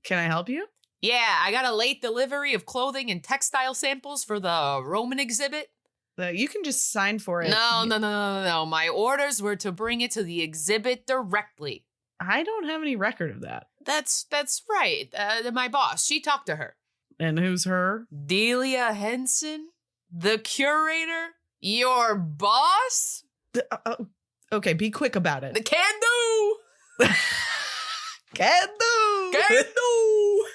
Can I help you? Yeah, I got a late delivery of clothing and textile samples for the Roman exhibit. You can just sign for it. No. My orders were to bring it to the exhibit directly. I don't have any record of that. That's right. My boss, she talked to her. And who's her? Delia Henson, the curator, your boss. Okay, be quick about it. The can do. Can do. Can do.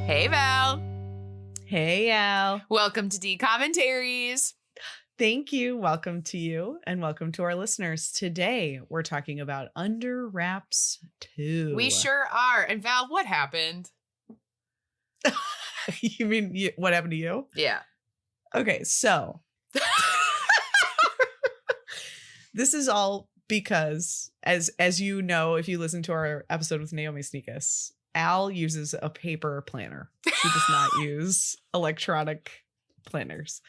Hey, Val. Hey, Al. Welcome to D-Commentaries. Thank you. Welcome to you and welcome to our listeners. Today, we're talking about Under Wraps 2. We sure are. And Val, what happened? You mean what happened to you? Yeah. Okay, so this is all because, as you know, if you listen to our episode with Naomi Sneakus, Al uses a paper planner. She does not use electronic planners.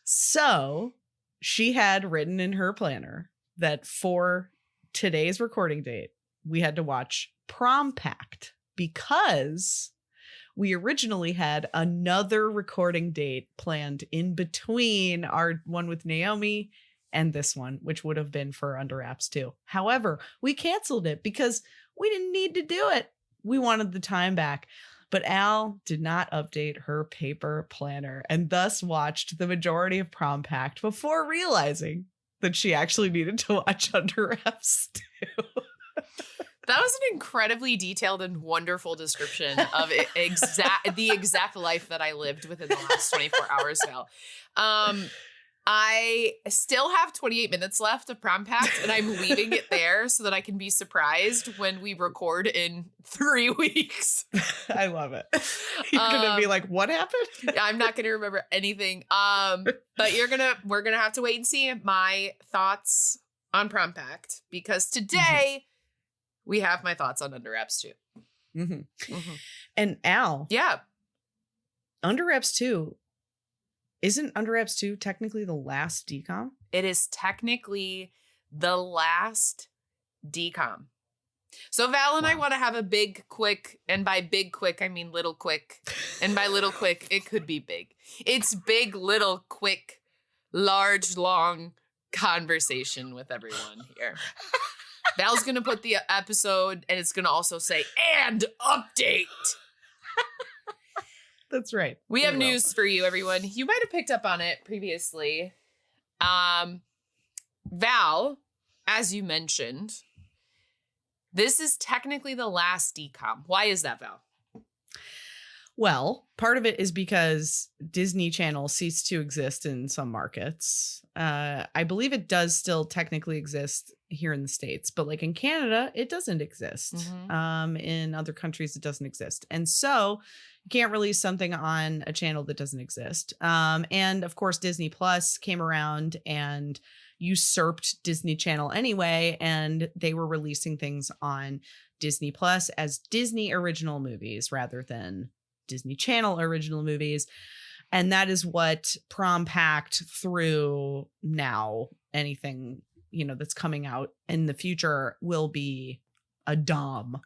So she had written in her planner that for today's recording date, we had to watch Prom Pact because we originally had another recording date planned in between our one with Naomi and this one, which would have been for Under Wraps 2. However, we canceled it because we didn't need to do it. We wanted the time back. But Al did not update her paper planner and thus watched the majority of Prom Pact before realizing that she actually needed to watch Under Wraps 2. That was an incredibly detailed and wonderful description of the exact life that I lived within the last 24 hours, Val. I still have 28 minutes left of Prom Pact, and I'm leaving it there so that I can be surprised when we record in 3 weeks. I love it. You're gonna be like, what happened? I'm not gonna remember anything. But we're gonna have to wait and see my thoughts on Prom Pact because today we have my thoughts on Under Wraps 2. And Al, yeah, Under Wraps 2. Isn't Under Wraps 2 technically the last DCOM? It is technically the last DCOM. So Val and I want to have a big, quick, and by big, quick, I mean little quick. And by little quick, it could be big. It's big, little, quick, large, long conversation with everyone here. Val's going to put the episode, and it's going to also say, and update. That's right. We have news for you, everyone. You might have picked up on it previously. Val, as you mentioned, this is technically the last DCOM. Why is that, Val? Well, part of it is because Disney Channel ceased to exist in some markets. I believe it does still technically exist here in the States, but like in Canada, it doesn't exist. In other countries, it doesn't exist. And so you can't release something on a channel that doesn't exist. And of course, Disney Plus came around and usurped Disney Channel anyway, and they were releasing things on Disney Plus as Disney original movies rather than Disney Channel original movies. And that is what Prom Pact through now, anything, that's coming out in the future will be a Dom.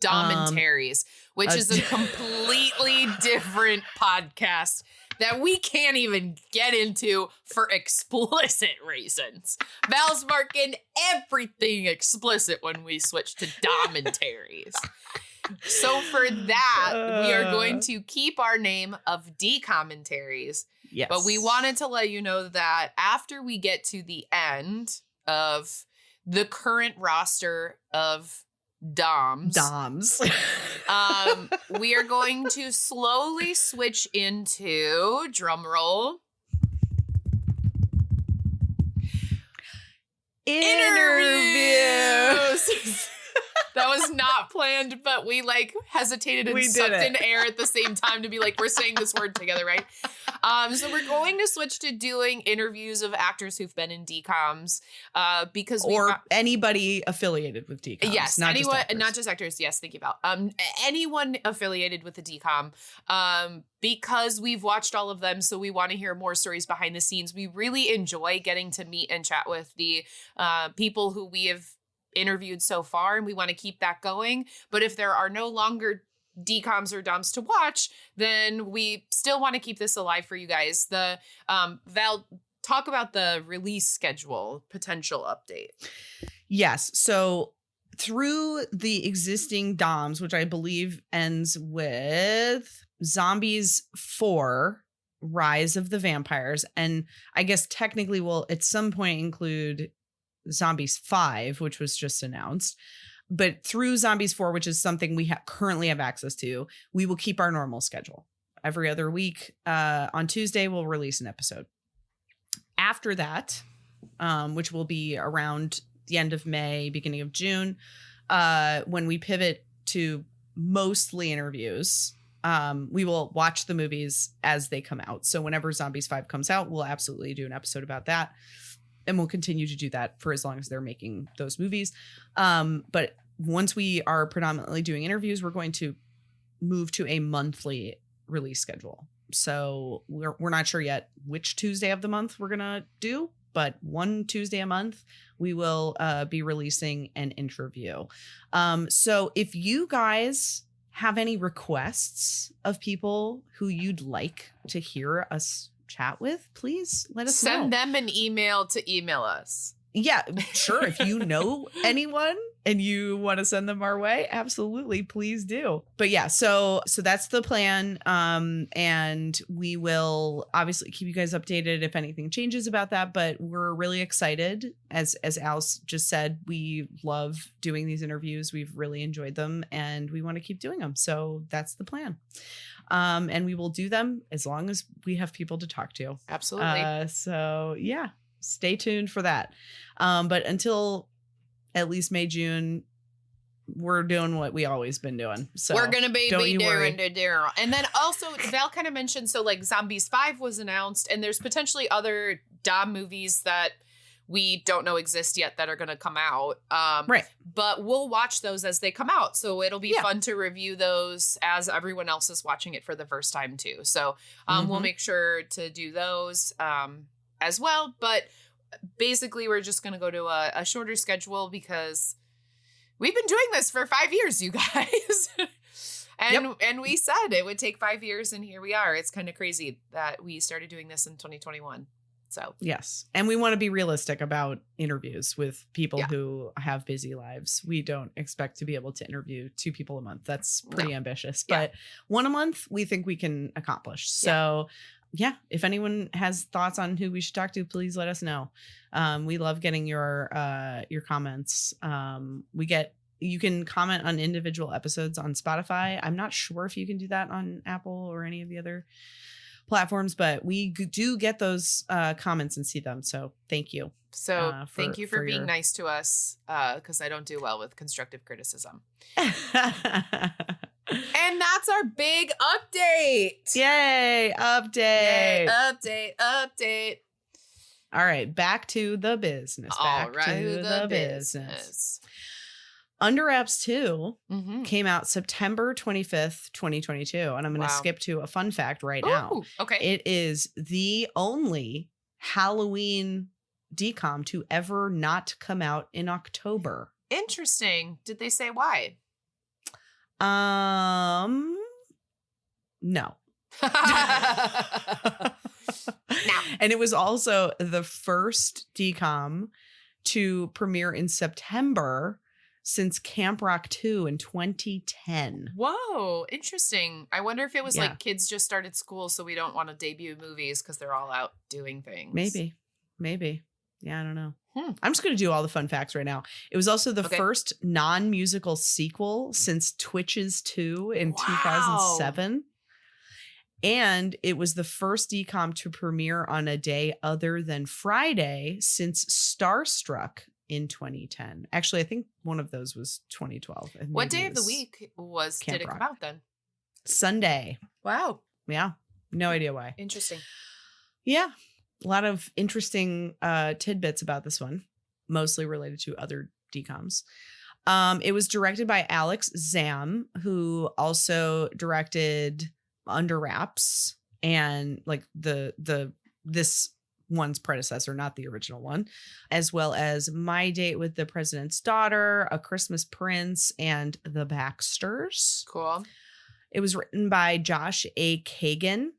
Commentaries, which is a completely different podcast that we can't even get into for explicit reasons. Val's marking everything explicit when we switch to Commentaries. So for that, we are going to keep our name of D-Commentaries. Yes. But we wanted to let you know that after we get to the end of the current roster of Doms, we are going to slowly switch into, drumroll, interviews. That was not planned, but we like hesitated and sucked in air at the same time to be like, we're saying this word together, right? So we're going to switch to doing interviews of actors who've been in DCOMs because anybody affiliated with DCOMs. Yes, not just actors. Yes, thank you, Val. Anyone affiliated with the DCOM. Because we've watched all of them, so we want to hear more stories behind the scenes. We really enjoy getting to meet and chat with the people who we have interviewed so far, and we want to keep that going. But if there are no longer DCOMs or DOMs to watch, then we still want to keep this alive for you guys. The Val, talk about the release schedule potential update. Yes. So through the existing DOMs, which I believe ends with Zombies 4, Rise of the Vampires, and I guess technically will at some point include Zombies 5, which was just announced. But through Zombies 4, which is something we currently have access to, we will keep our normal schedule. Every other week on Tuesday, we'll release an episode. After that, which will be around the end of May, beginning of June, when we pivot to mostly interviews, we will watch the movies as they come out. So whenever Zombies 5 comes out, we'll absolutely do an episode about that. And we'll continue to do that for as long as they're making those movies. But once we are predominantly doing interviews, we're going to move to a monthly release schedule. So we're not sure yet which Tuesday of the month we're going to do, but one Tuesday a month, we will be releasing an interview. So if you guys have any requests of people who you'd like to hear us chat with, please let us know. Send them an email to email us. Yeah, sure. If you know anyone and you want to send them our way, absolutely, please do. But yeah, so that's the plan. And we will obviously keep you guys updated if anything changes about that. But we're really excited. As Alice just said, we love doing these interviews. We've really enjoyed them, and we want to keep doing them. So that's the plan. And we will do them as long as we have people to talk to. Absolutely. So yeah. Stay tuned for that. But until at least May, June, we're doing what we always been doing. So we're going to be doing. And then also Val kind of mentioned, so like Zombies 5 was announced, and there's potentially other DOM movies that we don't know exist yet that are going to come out. Right. But we'll watch those as they come out. So it'll be fun to review those as everyone else is watching it for the first time too. So we'll make sure to do those as well. But basically, we're just going to go to a shorter schedule because we've been doing this for 5 years, you guys. And we said it would take 5 years, and here we are. It's kind of crazy that we started doing this in 2021. So yes. And we want to be realistic about interviews with people who have busy lives. We don't expect to be able to interview 2 people a month. That's pretty ambitious. But 1 a month, we think we can accomplish. So yeah, if anyone has thoughts on who we should talk to, please let us know. We love getting your comments. You can comment on individual episodes on Spotify. I'm not sure if you can do that on Apple or any of the other platforms, but we do get those comments and see them. So thank you. So thank you for being nice to us, because I don't do well with constructive criticism. And that's our big update. Yay, update. Yay, update. All right, back to the business. Back to the business. Under Wraps 2 came out September 25th, 2022. And I'm going to skip to a fun fact right now. Okay. It is the only Halloween DCOM to ever not come out in October. Interesting. Did they say why? No. No. And it was also the first DCOM to premiere in September since Camp Rock 2 in 2010. Whoa, interesting. I wonder if it was like kids just started school, so we don't want to debut movies because they're all out doing things. Maybe. Yeah, I don't know. I'm just going to do all the fun facts right now. It was also the first non-musical sequel since Twitches 2 in 2007. And it was the first DCOM to premiere on a day other than Friday since Starstruck in 2010. Actually, I think one of those was 2012. And What maybe day it of the was week Camp did it come Rock. out then? Sunday. Wow. Yeah. No idea why. Interesting. Yeah. A lot of interesting tidbits about this one, mostly related to other DCOMs. It was directed by Alex Zam, who also directed Under Wraps and like this one's predecessor, not the original one, as well as My Date with the President's Daughter, A Christmas Prince, and The Baxters. Cool. It was written by Josh A. Kagan,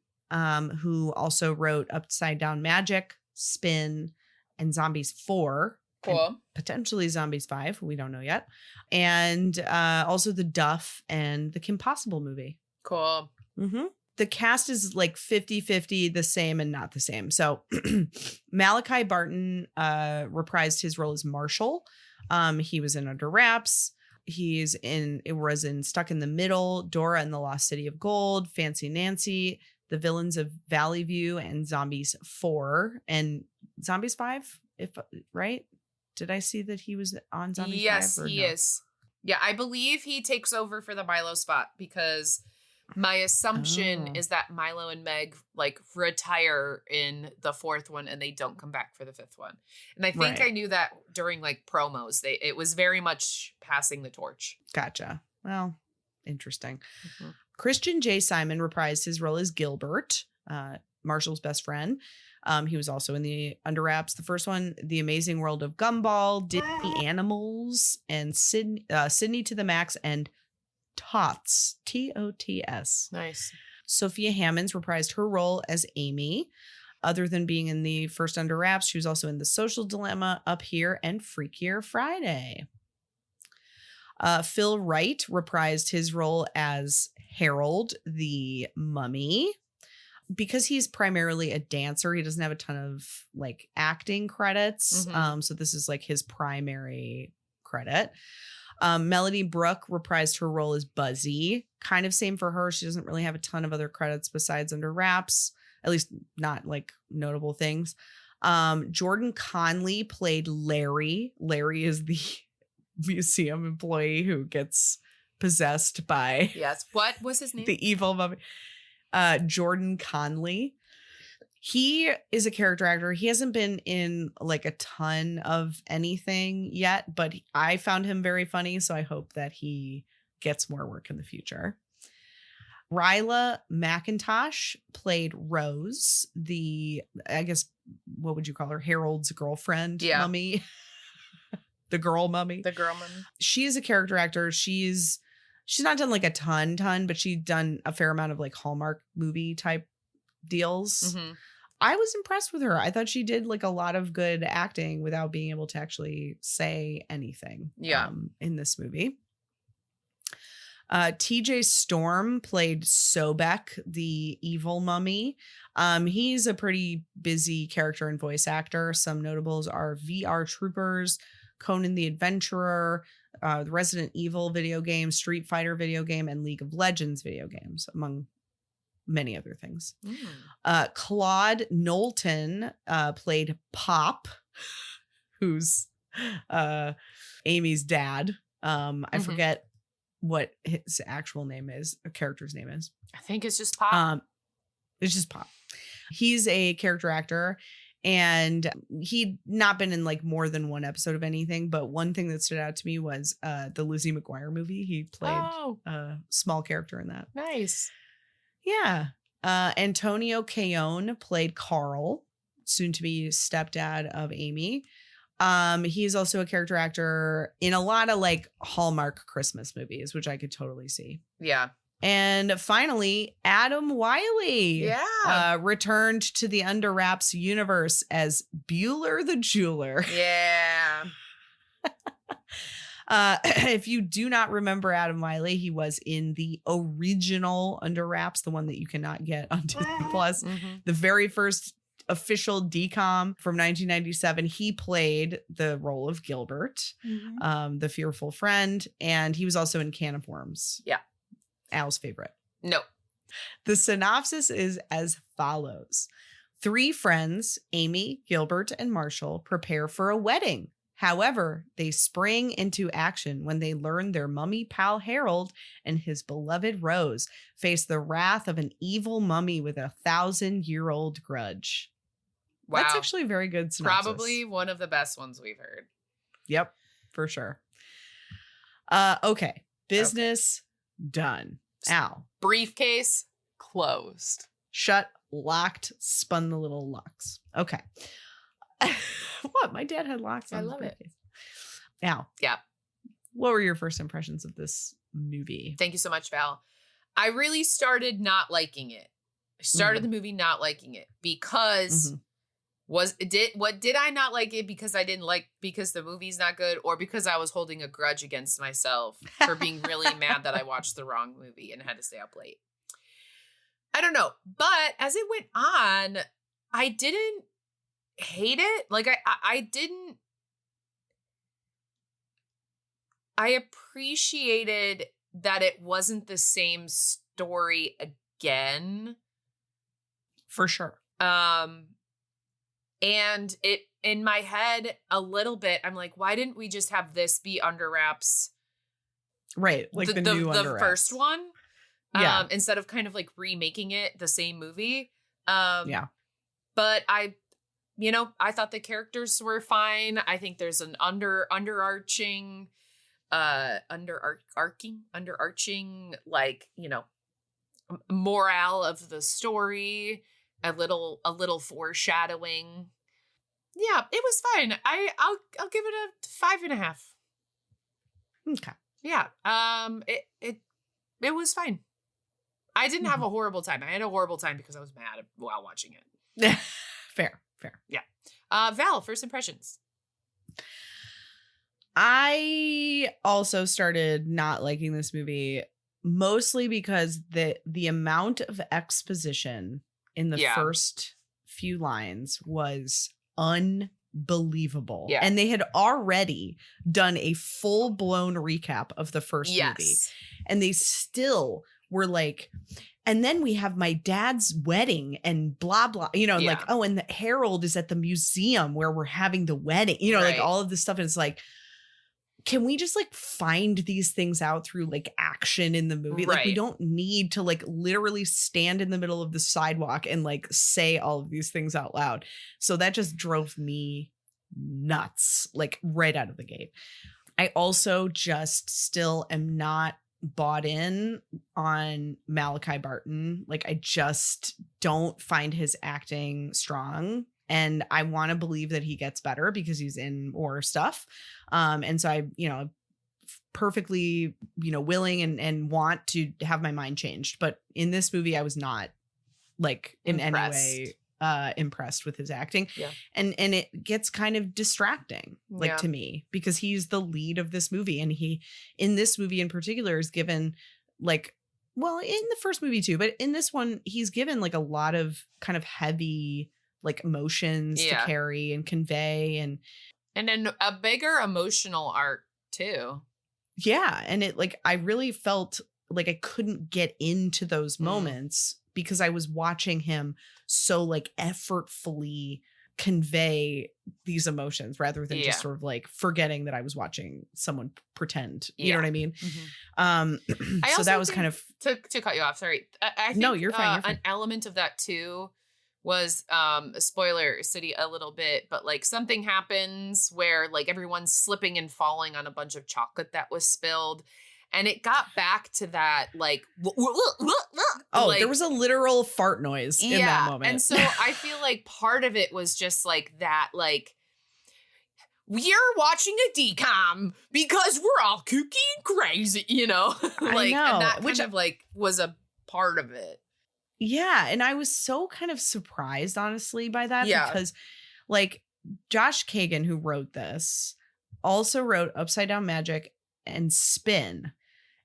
who also wrote Upside Down Magic, Spin, and Zombies 4. Cool. Potentially Zombies 5. We don't know yet. And also The Duff and the Kim Possible movie. Cool. Mm-hmm. The cast is like 50-50, the same and not the same. So Malachi Barton reprised his role as Marshall. He was in Under Wraps. It was in Stuck in the Middle, Dora and the Lost City of Gold, Fancy Nancy, The Villains of Valley View, and Zombies 4 and Zombies 5. Right? Did I see that he was on Zombies 5? Yes, he is. Yeah, I believe he takes over for the Milo spot because my assumption is that Milo and Meg like retire in the 4th one and they don't come back for the 5th one. And I think I knew that during like promos. It was very much passing the torch. Gotcha. Well, interesting. Mm-hmm. Christian J. Simon reprised his role as Gilbert, Marshall's best friend. He was also in the Under Wraps, the first one, The Amazing World of Gumball, Disney Animals, and Sydney to the Max, and Tots, Tots. Nice. Sophia Hammonds reprised her role as Amy. Other than being in the first Under Wraps, she was also in The Social Dilemma, Up Here, and Freakier Friday. Phil Wright reprised his role as Harold the Mummy. Because he's primarily a dancer, he doesn't have a ton of like acting credits. Mm-hmm. So this is like his primary credit. Melody Brooke reprised her role as Buzzy. Kind of same for her. She doesn't really have a ton of other credits besides Under Wraps, at least not like notable things. Jordan Conley played Larry. Larry is the museum employee who gets possessed by what was his name? The evil mummy. Jordan Conley. He is a character actor. He hasn't been in like a ton of anything yet, but I found him very funny, so I hope that he gets more work in the future. Ryla McIntosh played Rose, I guess, what would you call her? Harold's girlfriend, mummy. The girl mummy. The girl mummy. She is a character actor. She's not done like a ton, but she's done a fair amount of like Hallmark movie type deals. Mm-hmm. I was impressed with her. I thought she did like a lot of good acting without being able to actually say anything in this movie. TJ Storm played Sobek, the evil mummy. He's a pretty busy character and voice actor. Some notables are VR Troopers, Conan the Adventurer, the Resident Evil video game, Street Fighter video game, and League of Legends video games, among many other things. Claude Knowlton played Pop, who's Amy's dad. I forget what his actual name is, a character's name is. I think it's just Pop. It's just Pop. He's a character actor. And he'd not been in like more than one episode of anything. But one thing that stood out to me was the Lizzie McGuire movie. He played a small character in that. Nice. Yeah. Antonio Cayon played Carl, soon to be stepdad of Amy. He's also a character actor in a lot of like Hallmark Christmas movies, which I could totally see. Yeah. And finally, Adam Wylie returned to the Under Wraps universe as Bueller the Jeweler. Yeah. If you do not remember Adam Wylie, he was in the original Under Wraps, the one that you cannot get on Disney Plus, the very first official DCOM from 1997. He played the role of Gilbert, the fearful friend, and he was also in Can of Worms. Yeah. Al's favorite. No. The synopsis is as follows. 3 friends, Amy, Gilbert, and Marshall, prepare for a wedding. However, they spring into action when they learn their mummy pal Harold and his beloved Rose face the wrath of an evil mummy with 1,000-year-old grudge. Wow. That's actually a very good synopsis. Probably one of the best ones we've heard. Yep, for sure. Okay. Business done. Al. Briefcase closed. Shut, locked, spun the little locks. Okay. What? My dad had locks on I his love briefcase. Al. Yeah. What were your first impressions of this movie? Thank you so much, Val. I really started not liking it. I started the movie not liking it because did I not like it because I didn't like because the movie's not good, or because I was holding a grudge against myself for being really mad that I watched the wrong movie and had to stay up late? I don't know. But as it went on, I didn't hate it. Like I didn't. I appreciated that it wasn't the same story again. For sure. And it, in my head, a little bit, I'm like, why didn't we just have this be under wraps? Right. Like the new under wraps. First one. Yeah. Instead of kind of like remaking it the same movie. Yeah. But I thought the characters were fine. I think there's an underarching, like, morale of the story, a little foreshadowing. Yeah, it was fine. I'll give it a 5.5. Okay. Yeah. It was fine. I didn't have a horrible time. I had a horrible time because I was mad while watching it. Fair. Yeah. Val, first impressions. I also started not liking this movie, mostly because the amount of exposition in the first few lines was unbelievable. Yeah. And they had already done a full-blown recap of the first movie. And they still were like, and then we have my dad's wedding and blah, blah, like, oh, and the Harold is at the museum where we're having the wedding, like all of this stuff. And it's like, can we just like find these things out through like action in the movie? Like we don't need to like literally stand in the middle of the sidewalk and like say all of these things out loud. So that just drove me nuts, like right out of the gate. I also just still am not bought in on Malachi Barton. Like I just don't find his acting strong. And I want to believe that he gets better because he's in more stuff. And so I, perfectly, willing and want to have my mind changed. But in this movie, I was not like in any way impressed with his acting. Yeah. And it gets kind of distracting, like to me, because he's the lead of this movie. And he, in this movie in particular, is given like, well, in the first movie too, but in this one, he's given like a lot of kind of heavy like emotions to carry and convey and then a bigger emotional arc too. Yeah. And it like, I really felt like I couldn't get into those moments because I was watching him so like effortfully convey these emotions rather than just sort of like forgetting that I was watching someone pretend. You know what I mean? So that was kind of to cut you off. Sorry. I think no, you're fine. An element of that too was spoiler city a little bit, but like something happens where like everyone's slipping and falling on a bunch of chocolate that was spilled, and it got back to that like like, there was a literal fart noise in that moment. And so I feel like part of it was just like that, like we're watching a DCOM because we're all kooky and crazy, like I know. And that kind of like was a part of it. Yeah. And I was so kind of surprised, honestly, by that because like Josh Kagan, who wrote this, also wrote Upside Down Magic and Spin.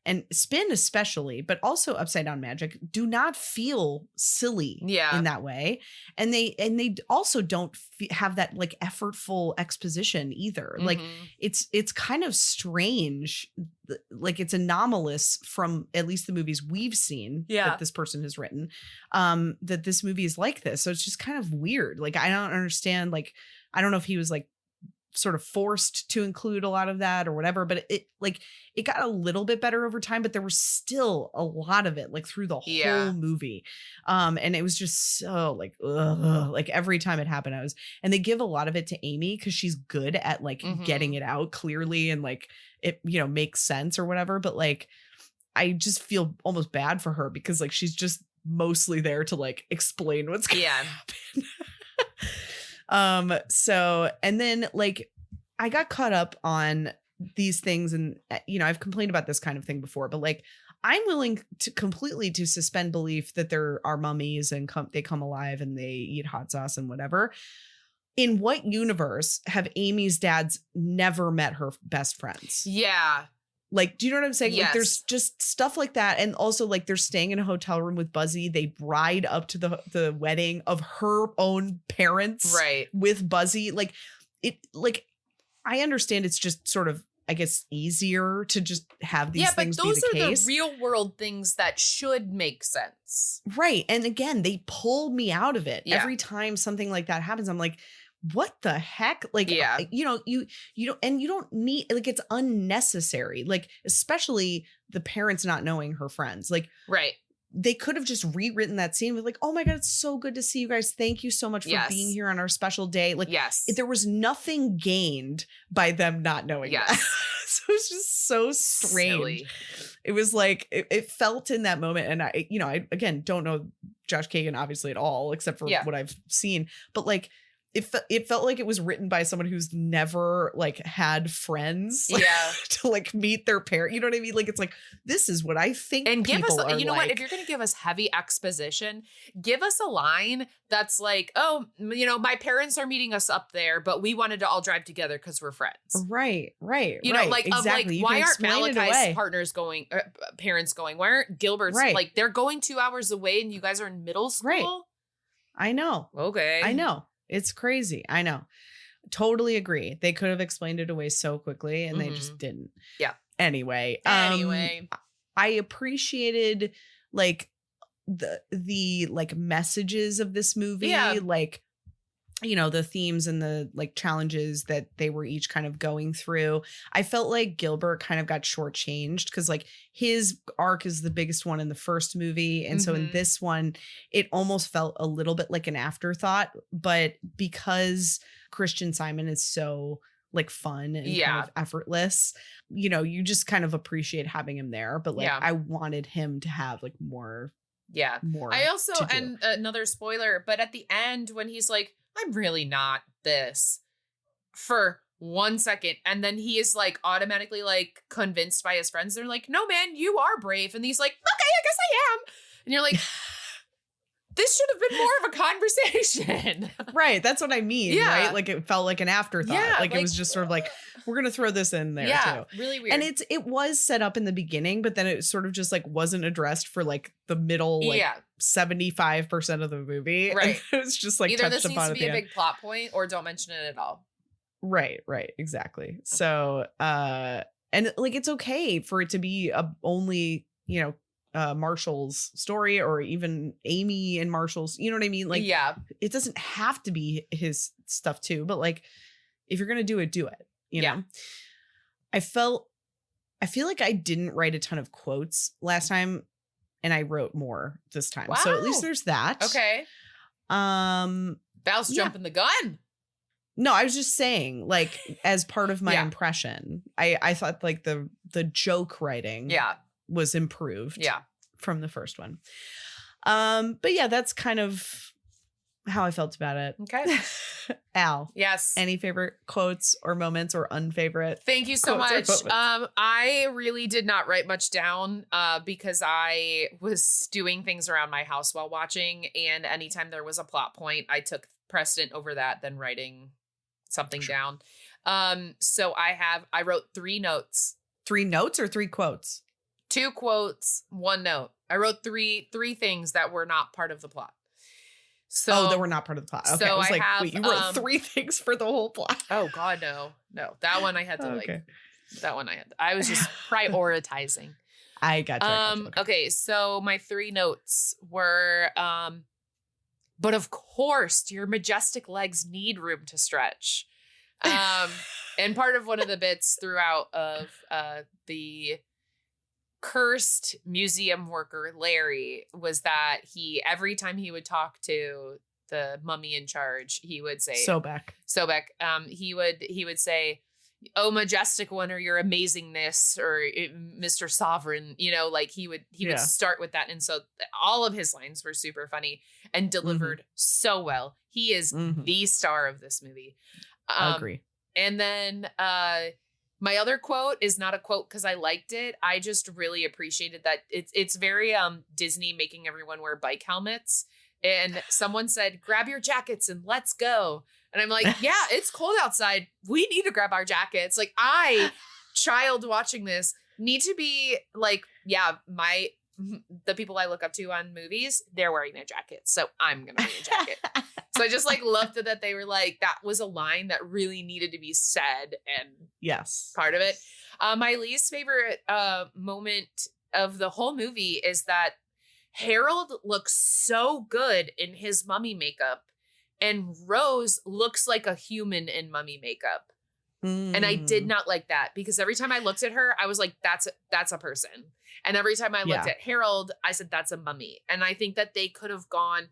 And Spin especially, but also Upside Down Magic, do not feel silly in that way. And they also don't have that like effortful exposition either. Like it's kind of strange. Like it's anomalous from at least the movies we've seen that this person has written, that this movie is like this. So it's just kind of weird. Like, I don't understand. Like, I don't know if he was like sort of forced to include a lot of that or whatever, but it got a little bit better over time, but there was still a lot of it like through the whole movie. And it was just so like, ugh, like every time it happened, and they give a lot of it to Amy because she's good at like getting it out clearly and like it, makes sense or whatever. But like, I just feel almost bad for her because like, she's just mostly there to like explain what's going to happen. So, and then like I got caught up on these things and, I've complained about this kind of thing before, but like, I'm willing to completely to suspend belief that there are mummies and they come alive and they eat hot sauce and whatever. In what universe have Amy's dads never met her best friends? Yeah. Like, do you know what I'm saying? Yes. Like, there's just stuff like that. And also, like, they're staying in a hotel room with Buzzy. They ride up to the wedding of her own parents. Right. With Buzzy. Like, I understand it's just sort of, I guess, easier to just have these things be the case. Yeah, but those are the real world things that should make sense. Right. And again, they pull me out of it. Yeah. Every time something like that happens, I'm like, what the heck? Like, you don't, and you don't need, like, it's unnecessary. Like, especially the parents not knowing her friends. Like, right. They could have just rewritten that scene with like, oh my God, it's so good to see you guys. Thank you so much for being here on our special day. Like, there was nothing gained by them not knowing that. So it was just so strange. Silly. It was like, it felt in that moment. And I again, don't know Josh Kagan obviously at all, except for what I've seen, but like, it felt like it was written by someone who's never like had friends to like meet their parent. You know what I mean? Like, it's like, this is what I think. And give us, you know like. what, if you're going to give us heavy exposition, give us a line that's like, oh, my parents are meeting us up there, but we wanted to all drive together because we're friends. Right. You know, like, exactly. Of like, why aren't Malachi's parents going, parents going? Why aren't Gilbert's like, they're going 2 hours away and you guys are in middle school? Right. I know. Okay. I know. It's crazy. I know. Totally agree. They could have explained it away so quickly and they just didn't. Yeah. Anyway, I appreciated like the like messages of this movie, like, the themes and the like challenges that they were each kind of going through. I felt like Gilbert kind of got shortchanged because like his arc is the biggest one in the first movie. And so in this one, it almost felt a little bit like an afterthought, but because Christian Simon is so like fun and kind of effortless, you just kind of appreciate having him there. But like, I wanted him to have like more. Yeah. More. I also, and another spoiler, but at the end when he's like, I'm really not this, for 1 second. And then he is like automatically like convinced by his friends. They're like, no, man, you are brave. And he's like, okay, I guess I am. And you're like, this should have been more of a conversation. Right. That's what I mean. Yeah. Right. Like it felt like an afterthought. Yeah, like it was just sort of like, we're going to throw this in there too. Really weird. And it was set up in the beginning, but then it sort of just like wasn't addressed for like the middle, like 75% of the movie. Right. And it was just like, either this needs to be a big plot point or don't mention it at all. Right. Exactly. So, and like, it's okay for it to be only, Marshall's story or even Amy and Marshall's, you know what I mean? Like, it doesn't have to be his stuff too, but like, if you're going to do it, you know? I feel like I didn't write a ton of quotes last time and I wrote more this time. Wow. So at least there's that. Okay. Val's jumping the gun. No, I was just saying, like, as part of my impression, I thought like the joke writing was improved from the first one. But yeah, that's kind of how I felt about it. Okay. Al. Yes. Any favorite quotes or moments or unfavorite? Thank you so much. I really did not write much down because I was doing things around my house while watching. And anytime there was a plot point, I took precedent over that than writing something down. So I wrote 3 notes. 3 notes or 3 quotes? 2 quotes, 1 note. I wrote three things that were not part of the plot. So that were not part of the plot. Okay. So I was like, have, wait, you wrote 3 things for the whole plot. Oh God, no. That one I had to I was just prioritizing. I gotcha. Okay. So my 3 notes were, but of course your majestic legs need room to stretch. And part of one of the bits throughout of the cursed museum worker Larry was that every time he would talk to the mummy in charge, he would say Sobek. He would say, "Oh, majestic one, or your amazingness, or Mr. Sovereign," like he would start with that. And so all of his lines were super funny and delivered so well. He is the star of this movie. I agree. And then my other quote is not a quote because I liked it. I just really appreciated that it's very Disney making everyone wear bike helmets. And someone said, "Grab your jackets and let's go." And I'm like, yeah, it's cold outside. We need to grab our jackets. Like, child watching this, need to be like, yeah, the people I look up to on movies, they're wearing a jacket. So I'm going to wear a jacket. So I just loved it that they were like, that was a line that really needed to be said. And yes, part of it. My least favorite moment of the whole movie is that Harold looks so good in his mummy makeup, and Rose looks like a human in mummy makeup. And I did not like that, because every time I looked at her, I was like, that's a person. And every time I looked at Harold, I said, that's a mummy. And I think that they could have gone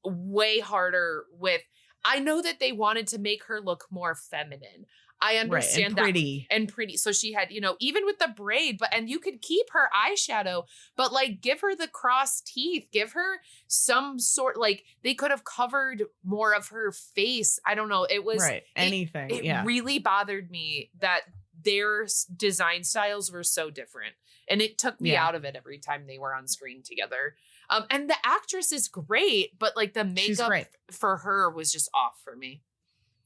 way harder with, I know that they wanted to make her look more feminine. I understand that. And pretty. So she had, even with the braid, and you could keep her eyeshadow, but give her the crossed teeth, give her some sort, they could have covered more of her face. I don't know. It was anything. It really bothered me that their design styles were so different, and it took me out of it every time they were on screen together. And the actress is great, but the makeup for her was just off for me.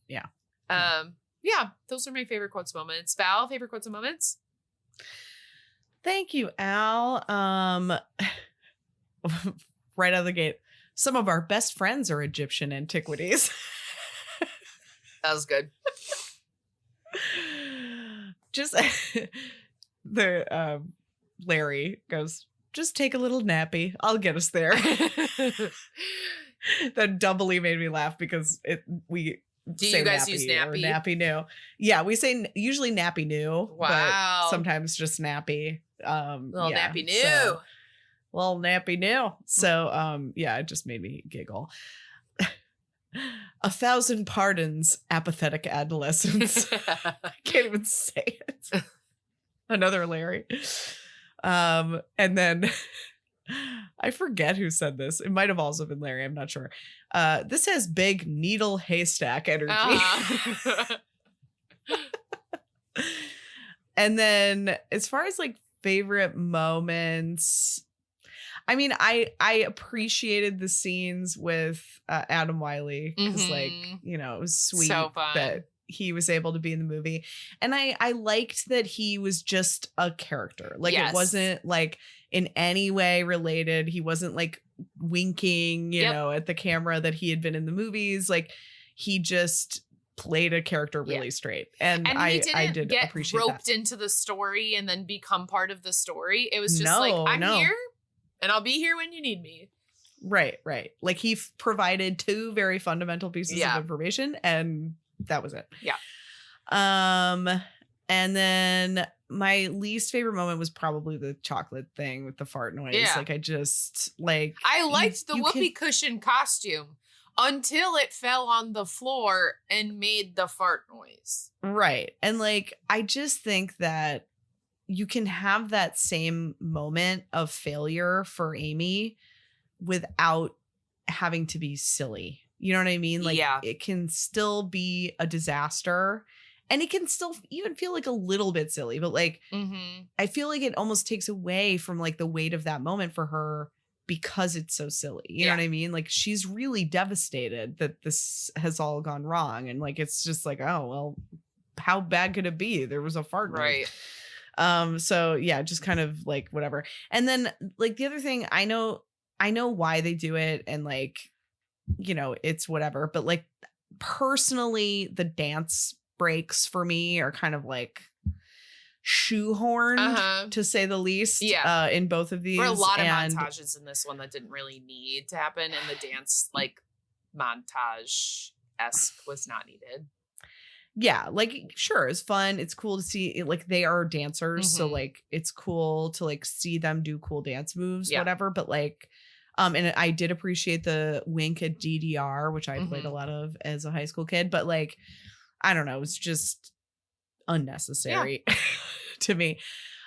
Yeah. Yeah, those are my favorite quotes moments. Val, favorite quotes and moments? Thank you, Al. Right out of the gate, some of our best friends are Egyptian antiquities. That was good. Just the Larry goes, "Just take a little nappy. I'll get us there." That doubly made me laugh because do you guys use nappy? Nappy new. Yeah, we say usually nappy new. Wow. But sometimes just nappy. Nappy new. Little nappy new. So it just made me giggle. 1,000 pardons, apathetic adolescents. I can't even say it. Another Larry. And then I forget who said this. It might have also been Larry. I'm not sure. This has big needle haystack energy. And then as far as favorite moments, I mean, I appreciated the scenes with Adam Wylie because it was sweet that he was able to be in the movie. And I liked that he was just a character. It wasn't in any way related. He wasn't winking, you know, at the camera that he had been in the movies. He just played a character really straight. And I did get appreciate roped that. into the story and then become part of the story. It was just I'm here and I'll be here when you need me. Right. He provided two very fundamental pieces of information, and that was it. Yeah. And then my least favorite moment was probably the chocolate thing with the fart noise. Yeah. I liked the whoopee cushion costume until it fell on the floor and made the fart noise. Right. And I just think that you can have that same moment of failure for Amy without having to be silly. You know what I mean? It can still be a disaster, and it can still even feel a little bit silly, but I feel it almost takes away from the weight of that moment for her because it's so silly. You know what I mean? She's really devastated that this has all gone wrong. And it's just oh, well, how bad could it be? There was a fart noise. Right. So yeah, just kind of whatever. And then the other thing, I know why they do it, and it's whatever, but personally, the dance breaks for me are kind of shoehorned, to say the least. In both of these. There were a lot of montages in this one that didn't really need to happen, and the dance montage-esque was not needed. yeah, like, sure, it's fun. It's cool to see, like, they are dancers. So, like, it's cool to, like, see them do cool dance moves, whatever. But, like, and I did appreciate the wink at DDR, which I played a lot of as a high school kid. But, like, I don't know. It's just unnecessary to me.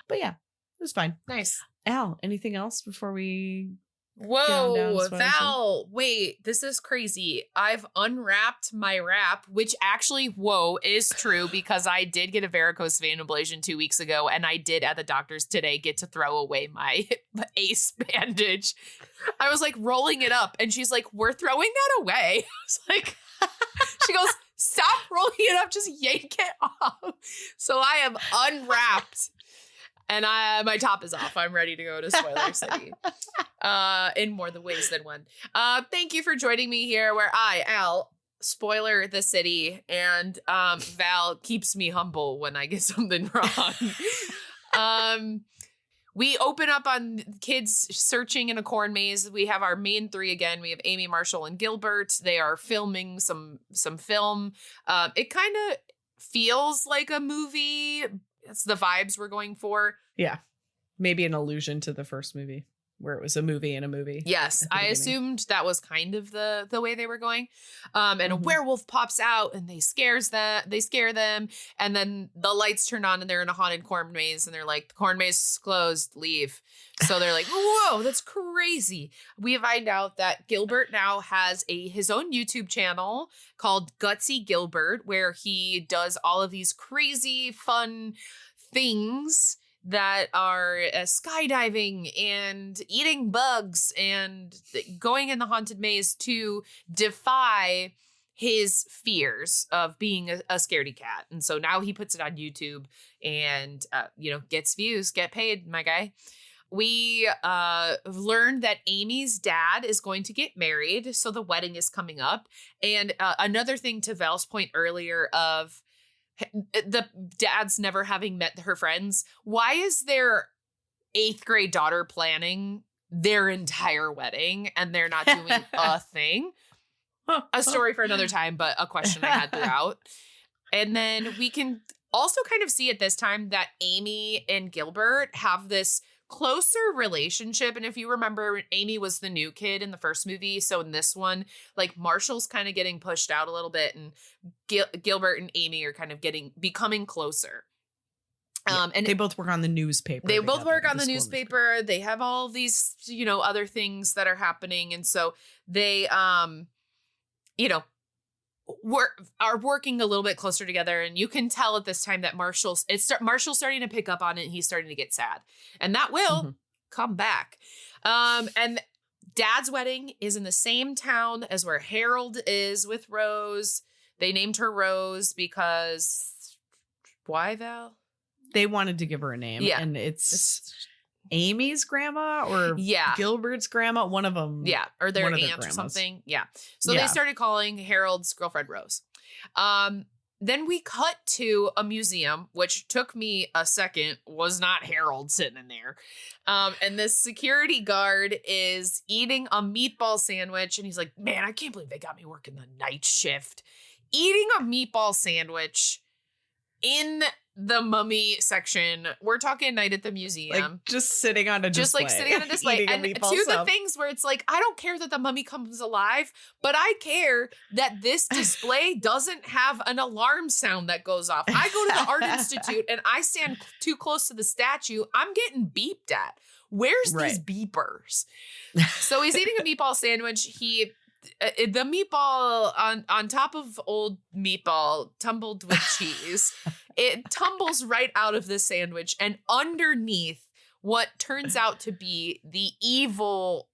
But, yeah, it was fine. Nice. Al, anything else before we... Whoa, Val, wait, this is crazy. I've unwrapped my wrap, which actually, is true because I did get a varicose vein ablation 2 weeks ago, and I did at the doctor's today get to throw away my ace bandage. I was like rolling it up, and she's like, we're throwing that away. I was like, she goes, stop rolling it up, just yank it off. So I am unwrapped. And my top is off. I'm ready to go to Spoiler City in more the ways than one. Thank you for joining me here where I, Al, spoiler the city, and Val keeps me humble when I get something wrong. We open up on kids searching in a corn maze. We have our main three again. We have Amy, Marshall, and Gilbert. They are filming some film. It kind of feels like a movie. It's the vibes we're going for. Yeah. Maybe an allusion to the first movie where it was a movie in a movie. Yes. I assumed that was kind of the way they were going. And a werewolf pops out and they scare them. And then the lights turn on and they're in a haunted corn maze. And they're like, the corn maze is closed, leave. So they're like, whoa, that's crazy. We find out that Gilbert now has his own YouTube channel called Gutsy Gilbert, where he does all of these crazy fun things that are skydiving and eating bugs and going in the haunted maze to defy his fears of being a scaredy cat. And so now he puts it on YouTube and, gets views, get paid, my guy. We learned that Amy's dad is going to get married, so the wedding is coming up. And another thing to Val's point earlier of the dads never having met her friends, why is their 8th grade daughter planning their entire wedding and they're not doing a thing? A story for another time, but a question I had throughout. And then we can also kind of see at this time that Amy and Gilbert have this closer relationship. And if you remember, Amy was the new kid in the first movie. So in this one, like, Marshall's kind of getting pushed out a little bit, and Gilbert and Amy are kind of becoming closer. And they both work on the newspaper. They both work on the newspaper. They have all these, other things that are happening. And so they, are working a little bit closer together, and you can tell at this time that Marshall's starting to pick up on it, and he's starting to get sad, and that will come back. And Dad's wedding is in the same town as where Harold is with Rose. They named her Rose because why, Val? They wanted to give her a name, and it's Amy's grandma or Gilbert's grandma, one of them. Yeah, or their aunt or something. Yeah. So they started calling Harold's girlfriend Rose. Then we cut to a museum, which took me a second, was not Harold sitting in there. And this security guard is eating a meatball sandwich, and he's like, man, I can't believe they got me working the night shift. Eating a meatball sandwich in the mummy section. We're talking night at the museum. Like, just sitting on a display. Just like sitting on a display. And the things where it's like, I don't care that the mummy comes alive, but I care that this display doesn't have an alarm sound that goes off. I go to the Art Institute and I stand too close to the statue. I'm getting beeped at. Where's these beepers? So he's eating a meatball sandwich. The meatball on top of old meatball tumbled with cheese. It tumbles right out of the sandwich and underneath what turns out to be the evil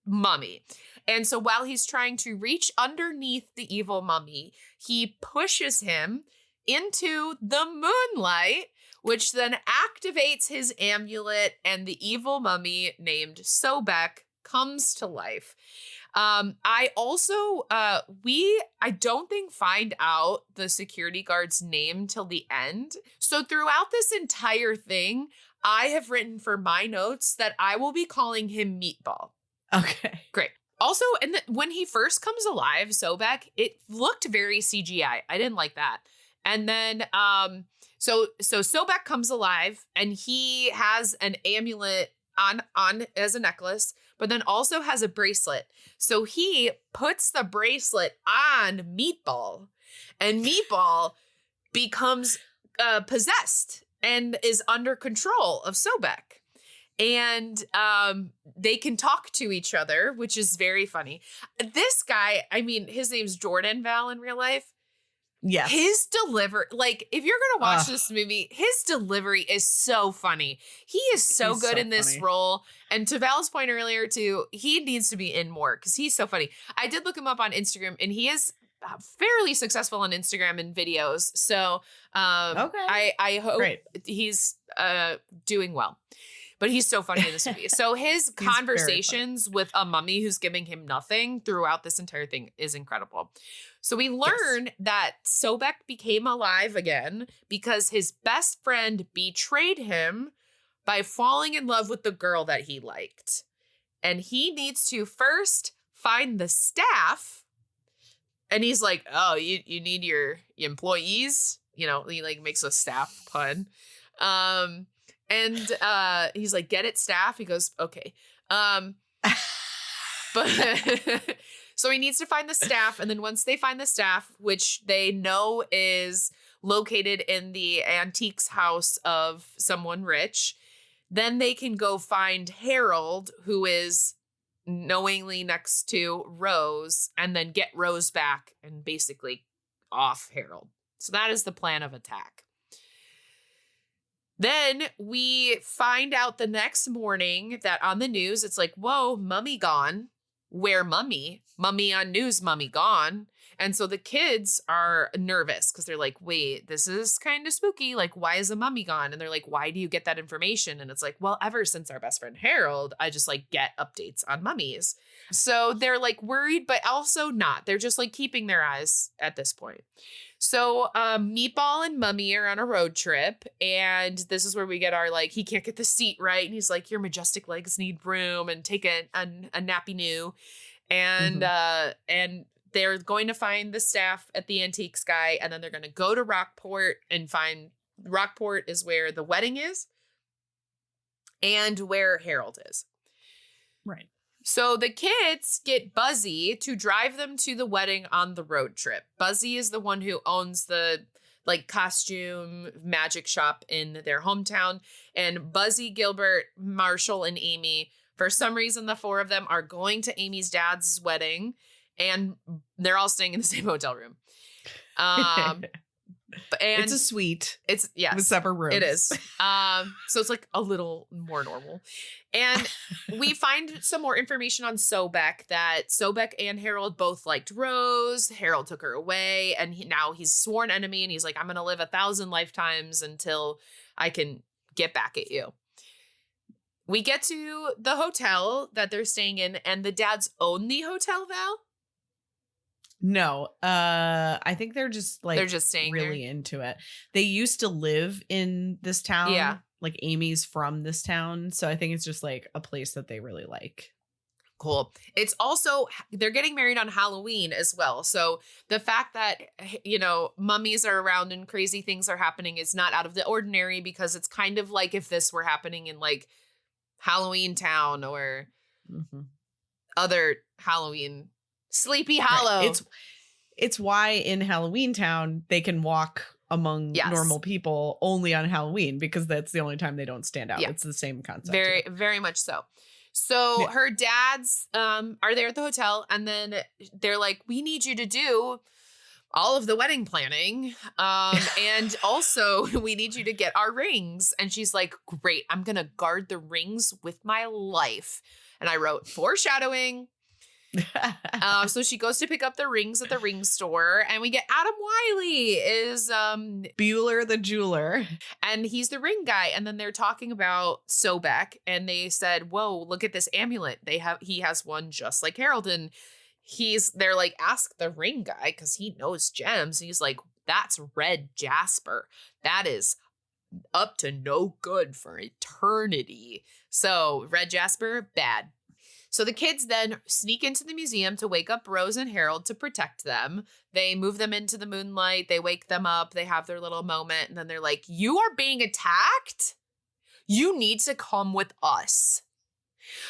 mummy. And so while he's trying to reach underneath the evil mummy, he pushes him into the moonlight, which then activates his amulet, and the evil mummy named Sobek comes to life. I also, I don't think find out the security guard's name till the end. So throughout this entire thing, I have written for my notes that I will be calling him Meatball. Okay. Great. Also, when he first comes alive, Sobek, it looked very CGI. I didn't like that. And then so Sobek comes alive and he has an amulet on as a necklace, but then also has a bracelet. So he puts the bracelet on Meatball, and Meatball becomes possessed and is under control of Sobek. And they can talk to each other, which is very funny. This guy, I mean, his name's Jordan Val in real life. Yes. His delivery, like, if you're going to watch this movie, his delivery is so funny. He is so good in this role. And to Val's point earlier, too, he needs to be in more because he's so funny. I did look him up on Instagram, and he is fairly successful on Instagram and videos. So I hope he's doing well. But he's so funny in this movie. So his conversations with a mummy who's giving him nothing throughout this entire thing is incredible. So we learn that Sobek became alive again because his best friend betrayed him by falling in love with the girl that he liked. And he needs to first find the staff. And he's like, oh, you need your employees? You know, he like makes a staff pun. And he's like, get it, staff? He goes, okay. But so he needs to find the staff. And then once they find the staff, which they know is located in the antiques house of someone rich, then they can go find Harold, who is knowingly next to Rose, and then get Rose back and basically off Harold. So that is the plan of attack. Then we find out the next morning that on the news, it's like, whoa, mummy gone. Where mummy? Mummy on news, mummy gone. And so the kids are nervous because they're like, wait, this is kind of spooky. Like, why is a mummy gone? And they're like, why do you get that information? And it's like, well, ever since our best friend Harold, I just like get updates on mummies. So they're like worried, but also not. They're just like keeping their eyes at this point. So Meatball and Mummy are on a road trip, and this is where we get our, like, he can't get the seat right, and he's like, your majestic legs need room, and take a nappy new. And and they're going to find the staff at the antiques guy, and then they're going to go to Rockport and find Rockport is where the wedding is and where Harold is. Right. So the kids get Buzzy to drive them to the wedding on the road trip. Buzzy is the one who owns the like costume magic shop in their hometown. And Buzzy, Gilbert, Marshall, and Amy, for some reason, the four of them are going to Amy's dad's wedding, and they're all staying in the same hotel room. And it's a suite. It's with separate rooms. It is. So it's like a little more normal. And we find some more information on Sobek, that Sobek and Harold both liked Rose. Harold took her away, and now he's sworn enemy, and he's like, I'm going to live 1,000 lifetimes until I can get back at you. We get to the hotel that they're staying in, and the dads own the hotel, Val? No, I think they're just staying really there. into it. They used to live in this town. Yeah. Like Amy's from this town. So I think it's just like a place that they really like. Cool. It's also, they're getting married on Halloween as well. So the fact that, you know, mummies are around and crazy things are happening is not out of the ordinary, because it's kind of like if this were happening in like Halloween Town or other Halloween, Sleepy Hollow. Right. It's why in Halloween Town they can walk among normal people only on Halloween, because that's the only time they don't stand out. Yeah. It's the same concept. Very much so. So her dads are there at the hotel, and then they're like, we need you to do all of the wedding planning. And also we need you to get our rings. And she's like, great, I'm going to guard the rings with my life. And I wrote foreshadowing. So she goes to pick up the rings at the ring store, and we get Adam Wylie is Bueller the jeweler, and he's the ring guy. And then they're talking about Sobek, and they said, whoa, look at this amulet. He has one just like Harold. And they're like, ask the ring guy, because he knows gems. And he's like, that's red jasper. That is up to no good for eternity. So red jasper, bad. So the kids then sneak into the museum to wake up Rose and Harold to protect them. They move them into the moonlight. They wake them up. They have their little moment. And then they're like, you are being attacked? You need to come with us.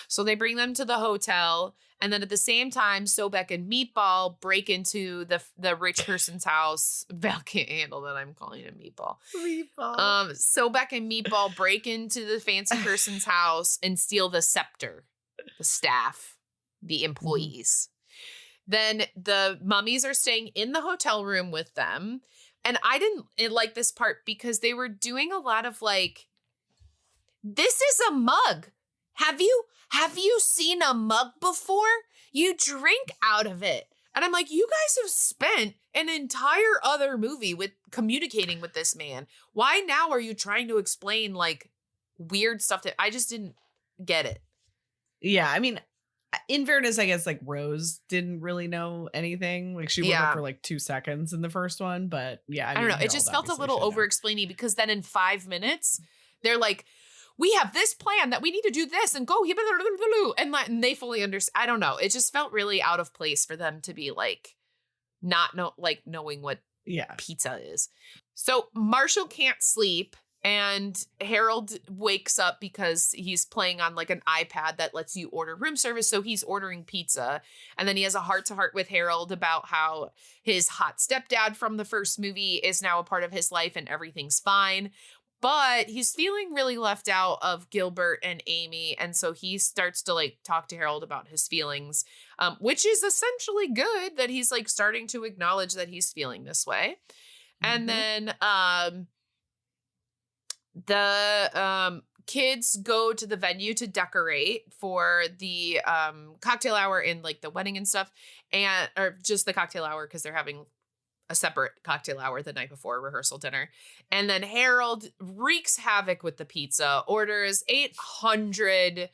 So they bring them to the hotel. And then at the same time, Sobek and Meatball break into the rich person's house. Val can't handle that I'm calling him Meatball. Meatball. Sobek and Meatball break into the fancy person's house and steal the scepter, the staff, the employees. Then the mummies are staying in the hotel room with them. And I didn't like this part because they were doing a lot of like, this is a mug. Have you seen a mug before? You drink out of it. And I'm like, you guys have spent an entire other movie with communicating with this man. Why now are you trying to explain like weird stuff that I just didn't get it? Yeah, I mean, in fairness, I guess like Rose didn't really know anything. Like she was up for like 2 seconds in the first one, but yeah, I don't know. It just felt a little over-explaining because then in 5 minutes, they're like, we have this plan that we need to do this and go and they fully understand. I don't know. It just felt really out of place for them to be like, knowing what pizza is. So Marshall can't sleep and Harold wakes up because he's playing on like an iPad that lets you order room service. So he's ordering pizza. And then he has a heart-to-heart with Harold about how his hot stepdad from the first movie is now a part of his life and everything's fine. But he's feeling really left out of Gilbert and Amy. And so he starts to like talk to Harold about his feelings, which is essentially good that he's like starting to acknowledge that he's feeling this way. And then the kids go to the venue to decorate for the cocktail hour and like the wedding and stuff, or just the cocktail hour because they're having a separate cocktail hour the night before rehearsal dinner. And then Harold wreaks havoc with the pizza, orders 800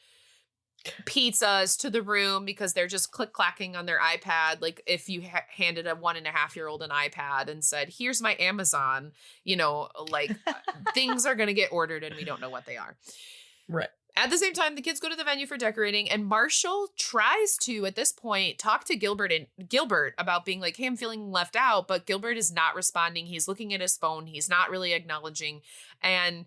pizzas to the room because they're just click-clacking on their iPad. Like if you handed a 1.5-year-old an iPad and said, here's my Amazon, like things are going to get ordered and we don't know what they are. Right. At the same time, the kids go to the venue for decorating, and Marshall tries to, at this point, talk to Gilbert about being like, hey, I'm feeling left out, but Gilbert is not responding. He's looking at his phone. He's not really acknowledging. And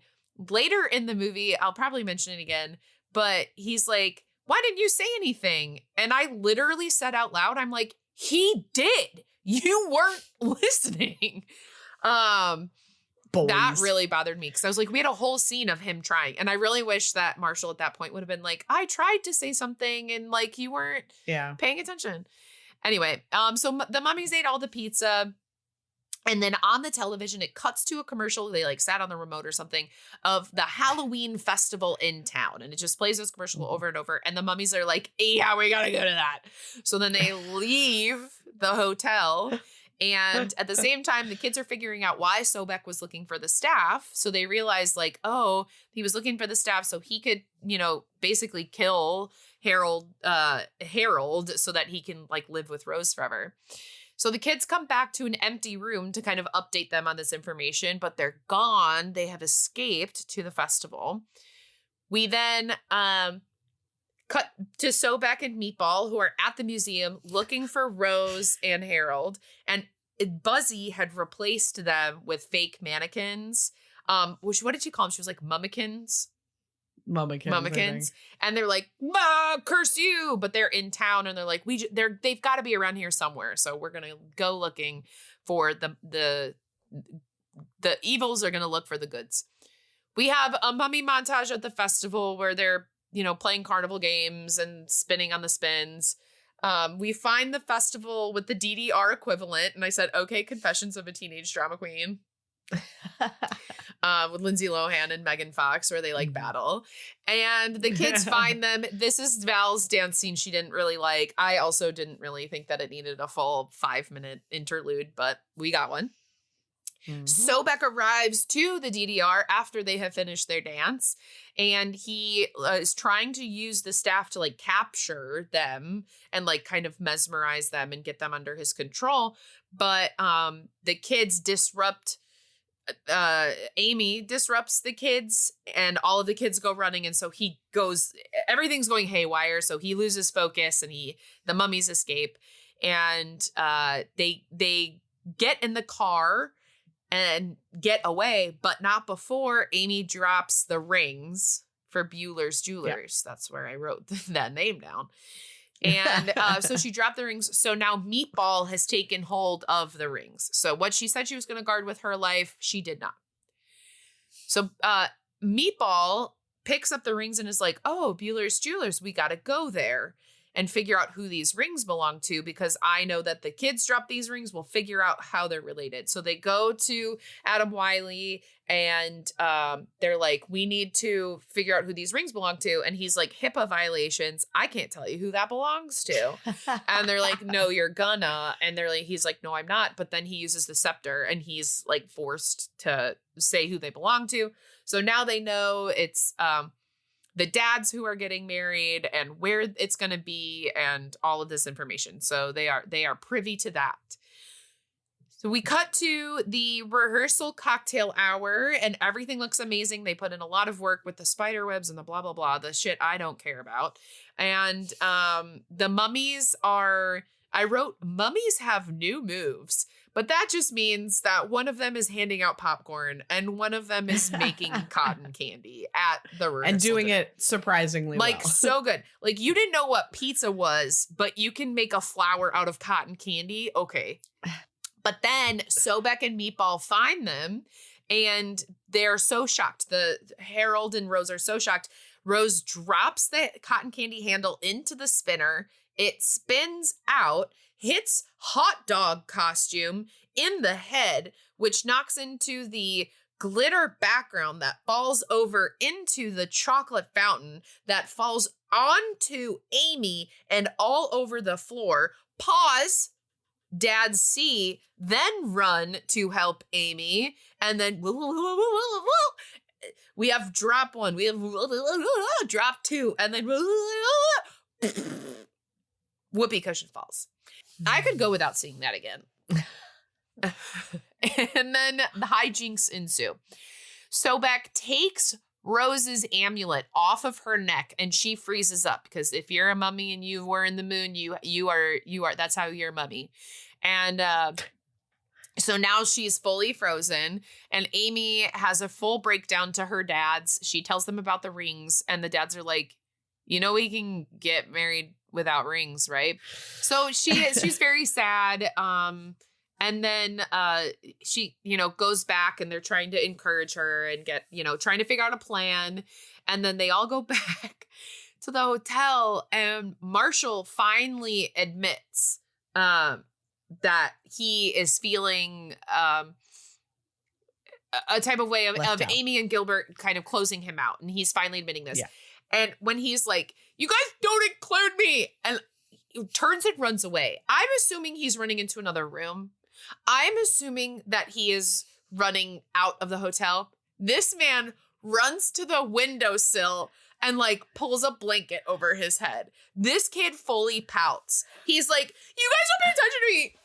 later in the movie, I'll probably mention it again, but he's like, why didn't you say anything? And I literally said out loud, I'm like, he did. You weren't listening. That really bothered me because I was like, we had a whole scene of him trying. And I really wish that Marshall at that point would have been like, I tried to say something and like you weren't paying attention. Anyway, so the mummies ate all the pizza. And then on the television, it cuts to a commercial. They like sat on the remote or something of the Halloween festival in town. And it just plays this commercial over and over. And the mummies are like, yeah, we got to go to that. So then they leave the hotel. And at the same time, the kids are figuring out why Sobek was looking for the staff. So they realize like, oh, he was looking for the staff so he could, basically kill Harold so that he can like live with Rose forever. So the kids come back to an empty room to kind of update them on this information, but they're gone. They have escaped to the festival. We then cut to Sobek and Meatball, who are at the museum looking for Rose and Harold. And Buzzy had replaced them with fake mannequins. What did she call them? She was like mummikins. Mummikins. And they're like, curse you. But they're in town and they're like, they've got to be around here somewhere. So we're going to go looking for the evils are going to look for the goods. We have a mummy montage at the festival where they're playing carnival games and spinning on the spins. We find the festival with the DDR equivalent. And I said, okay, Confessions of a Teenage Drama Queen. With Lindsay Lohan and Megan Fox, where they like battle. And the kids find them. This is Val's dance scene she didn't really like. I also didn't really think that it needed a full 5-minute interlude, but we got one. Sobek arrives to the DDR after they have finished their dance, and he is trying to use the staff to like capture them and like kind of mesmerize them and get them under his control. But the kids disrupt Amy disrupts the kids and all of the kids go running. And so everything's going haywire. So he loses focus and the mummies escape. And they get in the car and get away, but not before Amy drops the rings for Bueller's Jewelers. Yeah. That's where I wrote that name down. And so she dropped the rings. So now Meatball has taken hold of the rings. So what she said she was going to guard with her life, she did not. So Meatball picks up the rings and is like, oh, Bueller's Jewelers, we got to go there and figure out who these rings belong to, because I know that the kids drop these rings. We'll figure out how they're related. So they go to Adam Wylie and they're like, we need to figure out who these rings belong to. And he's like, HIPAA violations. I can't tell you who that belongs to. And they're like, no, you're gonna. And he's like, no, I'm not. But then he uses the scepter and he's like forced to say who they belong to. So now they know it's the dads who are getting married and where it's going to be and all of this information. So they are privy to that. So we cut to the rehearsal cocktail hour and everything looks amazing. They put in a lot of work with the spider webs and the blah, blah, blah, the shit I don't care about. And the mummies I wrote, mummies have new moves, but that just means that one of them is handing out popcorn and one of them is making cotton candy at the rehearsal. And doing it surprisingly like well. So good. Like you didn't know what pizza was, but you can make a flower out of cotton candy. Okay. But then Sobek and Meatball find them and they're so shocked. The Harold and Rose are so shocked. Rose drops the cotton candy handle into the spinner. It spins out, hits hot dog costume in the head, which knocks into the glitter background that falls over into the chocolate fountain that falls onto Amy and all over the floor. Pause. Dads see, then run to help Amy. And then we have drop one. We have drop two. And then whoopee cushion falls. I could go without seeing that again. And then the hijinks ensue. Sobek takes Rose's amulet off of her neck and she freezes up because if you're a mummy and you were in the moon, you are that's how you're a mummy. And so now she's fully frozen and Amy has a full breakdown to her dads. She tells them about the rings and the dads are like, we can get married without rings, right? So she's very sad. And then she, goes back and they're trying to encourage her and get, trying to figure out a plan. And then they all go back to the hotel and Marshall finally admits that he is feeling a type of way of Amy and Gilbert kind of closing him out. And he's finally admitting this. Yeah. And when he's like, you guys don't include me, and he turns and runs away. I'm assuming he's running into another room. I'm assuming that he is running out of the hotel. This man runs to the windowsill and like pulls a blanket over his head. This kid fully pouts. He's like, you guys don't pay attention to me.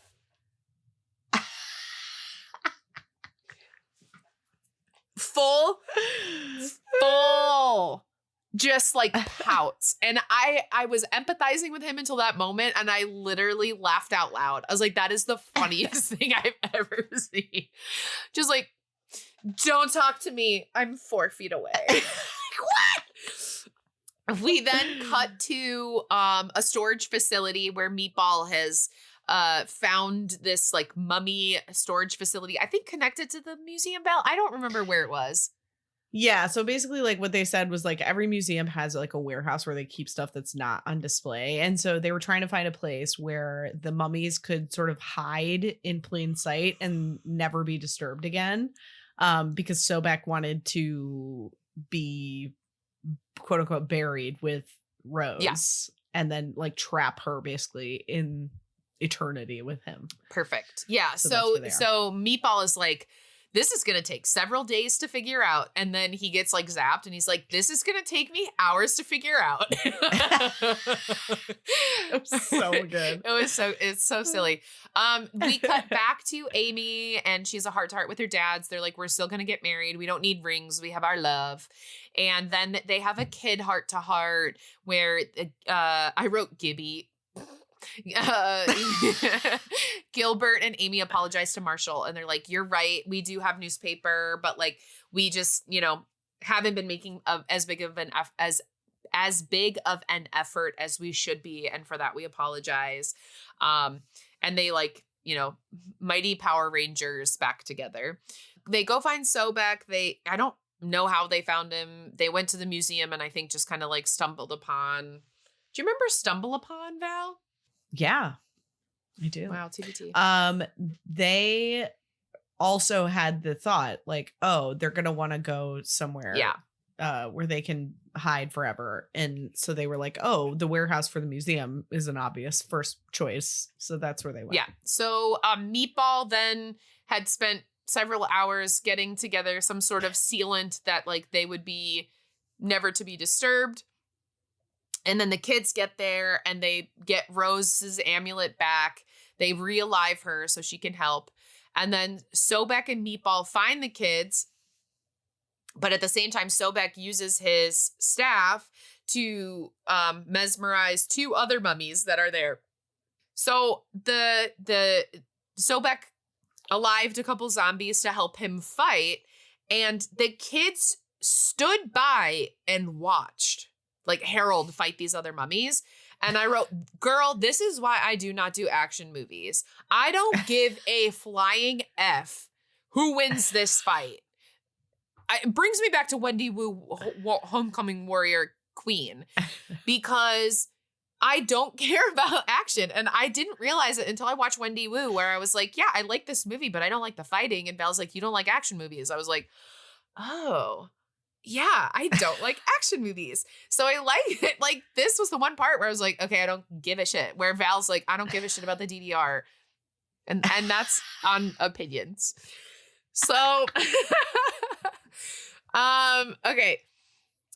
Full just like pouts. And I was empathizing with him until that moment and I literally laughed out loud. I was like, that is the funniest thing I've ever seen. Just like, don't talk to me. I'm 4 feet away. What? We then cut to a storage facility where Meatball has found this like mummy storage facility. I think connected to the museum bell. I don't remember where it was. Yeah, so basically like what they said was like every museum has like a warehouse where they keep stuff that's not on display. And so they were trying to find a place where the mummies could sort of hide in plain sight and never be disturbed again. Because Sobek wanted to be quote unquote buried with Rose. Yeah. And then like trap her basically in eternity with him. Perfect. Yeah. So Meatball is like, this is going to take several days to figure out. And then he gets like zapped and he's like, this is going to take me hours to figure out. It was so good. It's so silly. We cut back to Amy and she's a heart to heart with her dads. They're like, we're still going to get married. We don't need rings. We have our love. And then they have a kid heart to heart where I wrote Gibby. Gilbert and Amy apologize to Marshall and they're like, you're right, we do have newspaper, but like we just, you know, haven't been making as big of an effort as we should be, and for that we apologize. And they like, you know, mighty Power Rangers back together. They go find Sobek. I don't know how they found him. They went to the museum and I think just kind of like stumbled upon. Do you remember Stumble Upon, Val? Yeah, I do. Wow, TBT. They also had the thought like, oh, they're going to want to go somewhere where they can hide forever. And so they were like, oh, the warehouse for the museum is an obvious first choice. So that's where they went. Yeah. So Meatball then had spent several hours getting together some sort of sealant that like they would be never to be disturbed. And then the kids get there and they get Rose's amulet back. They re-alive her so she can help. And then Sobek and Meatball find the kids. But at the same time, Sobek uses his staff to mesmerize two other mummies that are there. So the Sobek alived a couple zombies to help him fight. And the kids stood by and watched like Harold fight these other mummies. And I wrote, girl, this is why I do not do action movies. I don't give a flying F who wins this fight. It brings me back to Wendy Wu, Homecoming Warrior Queen, because I don't care about action. And I didn't realize it until I watched Wendy Wu, where I was like, yeah, I like this movie, but I don't like the fighting. And Val's like, you don't like action movies. I was like, oh, yeah, I don't like action movies. So I like it. Like, this was the one part where I was like, okay, I don't give a shit. Where Val's like, I don't give a shit about the DDR. And that's on opinions. So, okay.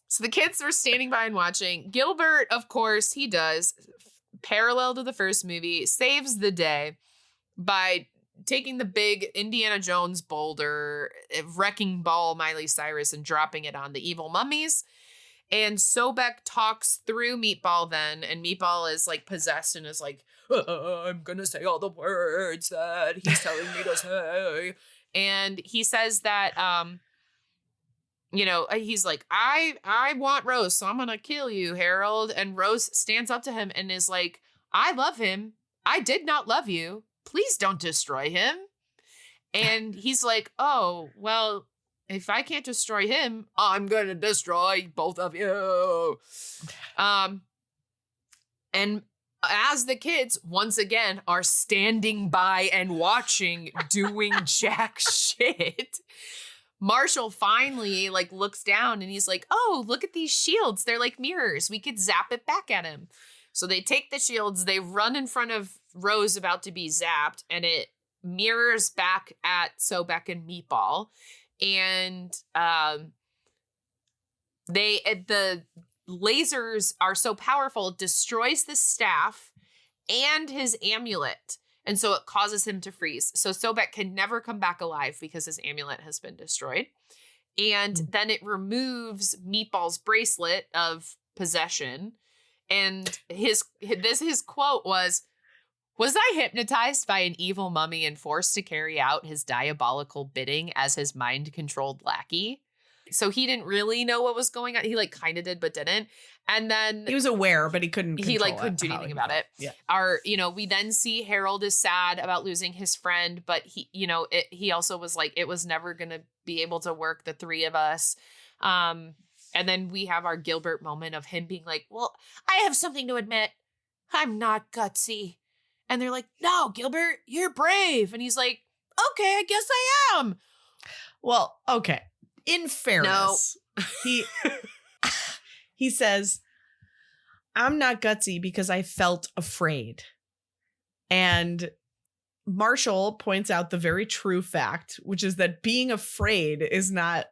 So the kids were standing by and watching. Gilbert, of course, he does, parallel to the first movie, saves the day by taking the big Indiana Jones boulder, wrecking ball Miley Cyrus, and dropping it on the evil mummies. And Sobek talks through Meatball then, and Meatball is like possessed and is like, I'm gonna say all the words that he's telling me to say. And he says that, you know, he's like, I want Rose, so I'm gonna kill you, Harold. And Rose stands up to him and is like, I love him. I did not love you. Please don't destroy him. And he's like, oh, well, if I can't destroy him, I'm going to destroy both of you. And as the kids, once again, are standing by and watching, doing jack shit, Marshall finally like looks down and he's like, oh, look at these shields. They're like mirrors. We could zap it back at him. So they take the shields, they run in front of Rose about to be zapped, and it mirrors back at Sobek and Meatball. And the lasers are so powerful, it destroys the staff and his amulet. And so it causes him to freeze. So Sobek can never come back alive because his amulet has been destroyed. And then it removes Meatball's bracelet of possession. And his quote was I hypnotized by an evil mummy and forced to carry out his diabolical bidding as his mind-controlled lackey? So he didn't really know what was going on. He like kind of did, but didn't. And then he was aware, but he couldn't. He like couldn't do anything about it. Yeah. We then see Harold is sad about losing his friend, but he also was like, it was never going to be able to work, the three of us. And then we have our Gilbert moment of him being like, well, I have something to admit. I'm not gutsy. And they're like, no, Gilbert, you're brave. And he's like, okay, I guess I am. Well, okay. In fairness, he says, I'm not gutsy because I felt afraid. And Marshall points out the very true fact, which is that being afraid is not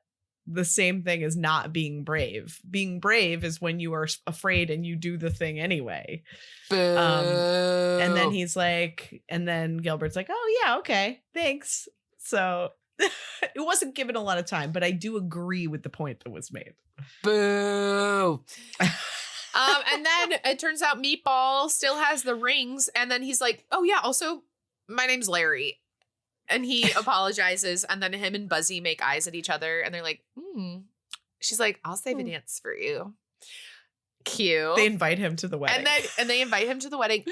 the same thing as not being brave. Being brave is when you are afraid and you do the thing anyway. And then he's like, and then Gilbert's like, oh yeah, okay, thanks. So it wasn't given a lot of time, but I do agree with the point that was made. Boo. And then it turns out Meatball still has the rings. And then he's like, oh yeah, also my name's Larry. And he apologizes. And then him and Buzzy make eyes at each other. And they're like, She's like, I'll save a dance for you. Cute. They invite him to the wedding. And they invite him to the wedding.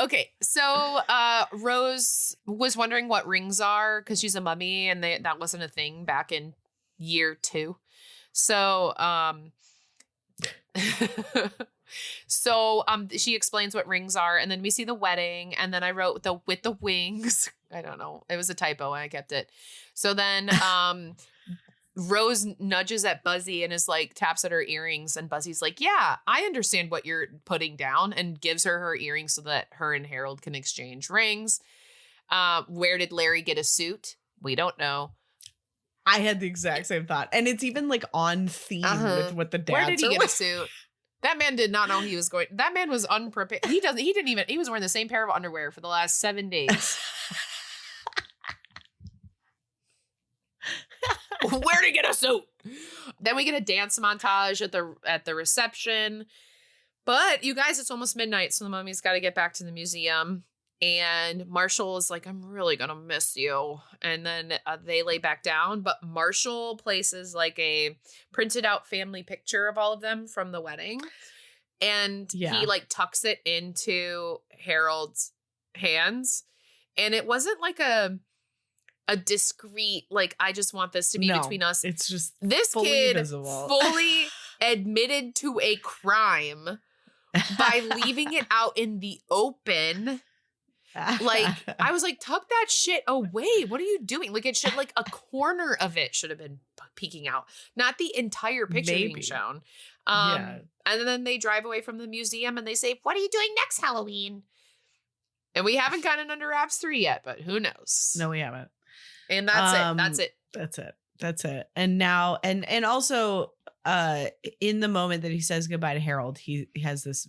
Okay. So Rose was wondering what rings are because she's a mummy and that wasn't a thing back in year 2. So she explains what rings are, and then we see the wedding, and then I wrote with the wings. I don't know. It was a typo and I kept it. So then Rose nudges at Buzzy and is like, taps at her earrings, and Buzzy's like, yeah, I understand what you're putting down, and gives her earrings so that her and Harold can exchange rings. Where did Larry get a suit? We don't know. I had the exact same thought. And it's even like on theme with what the dads Where did he get a suit? That man did not know he was going. That man was unprepared. He was wearing the same pair of underwear for the last 7 days. Where to get a suit? Then we get a dance montage at the reception. But you guys, it's almost midnight, so the mummy's got to get back to the museum. And Marshall is like, I'm really going to miss you. And then they lay back down. But Marshall places like a printed out family picture of all of them from the wedding. And he like tucks it into Harold's hands. And it wasn't like a discreet, like, I just want this to be between us. It's just this fully kid visible. Fully admitted to a crime by leaving it out in the open. Like, I was like, tuck that shit away. What are you doing? Like, it should, like, a corner of it should have been peeking out, not the entire picture being shown. And then they drive away from the museum and they say, what are you doing next Halloween? And we haven't gotten Under Wraps 3 yet, but who knows? No, we haven't. And that's it. That's it. And now, and also, in the moment that he says goodbye to Harold, he has this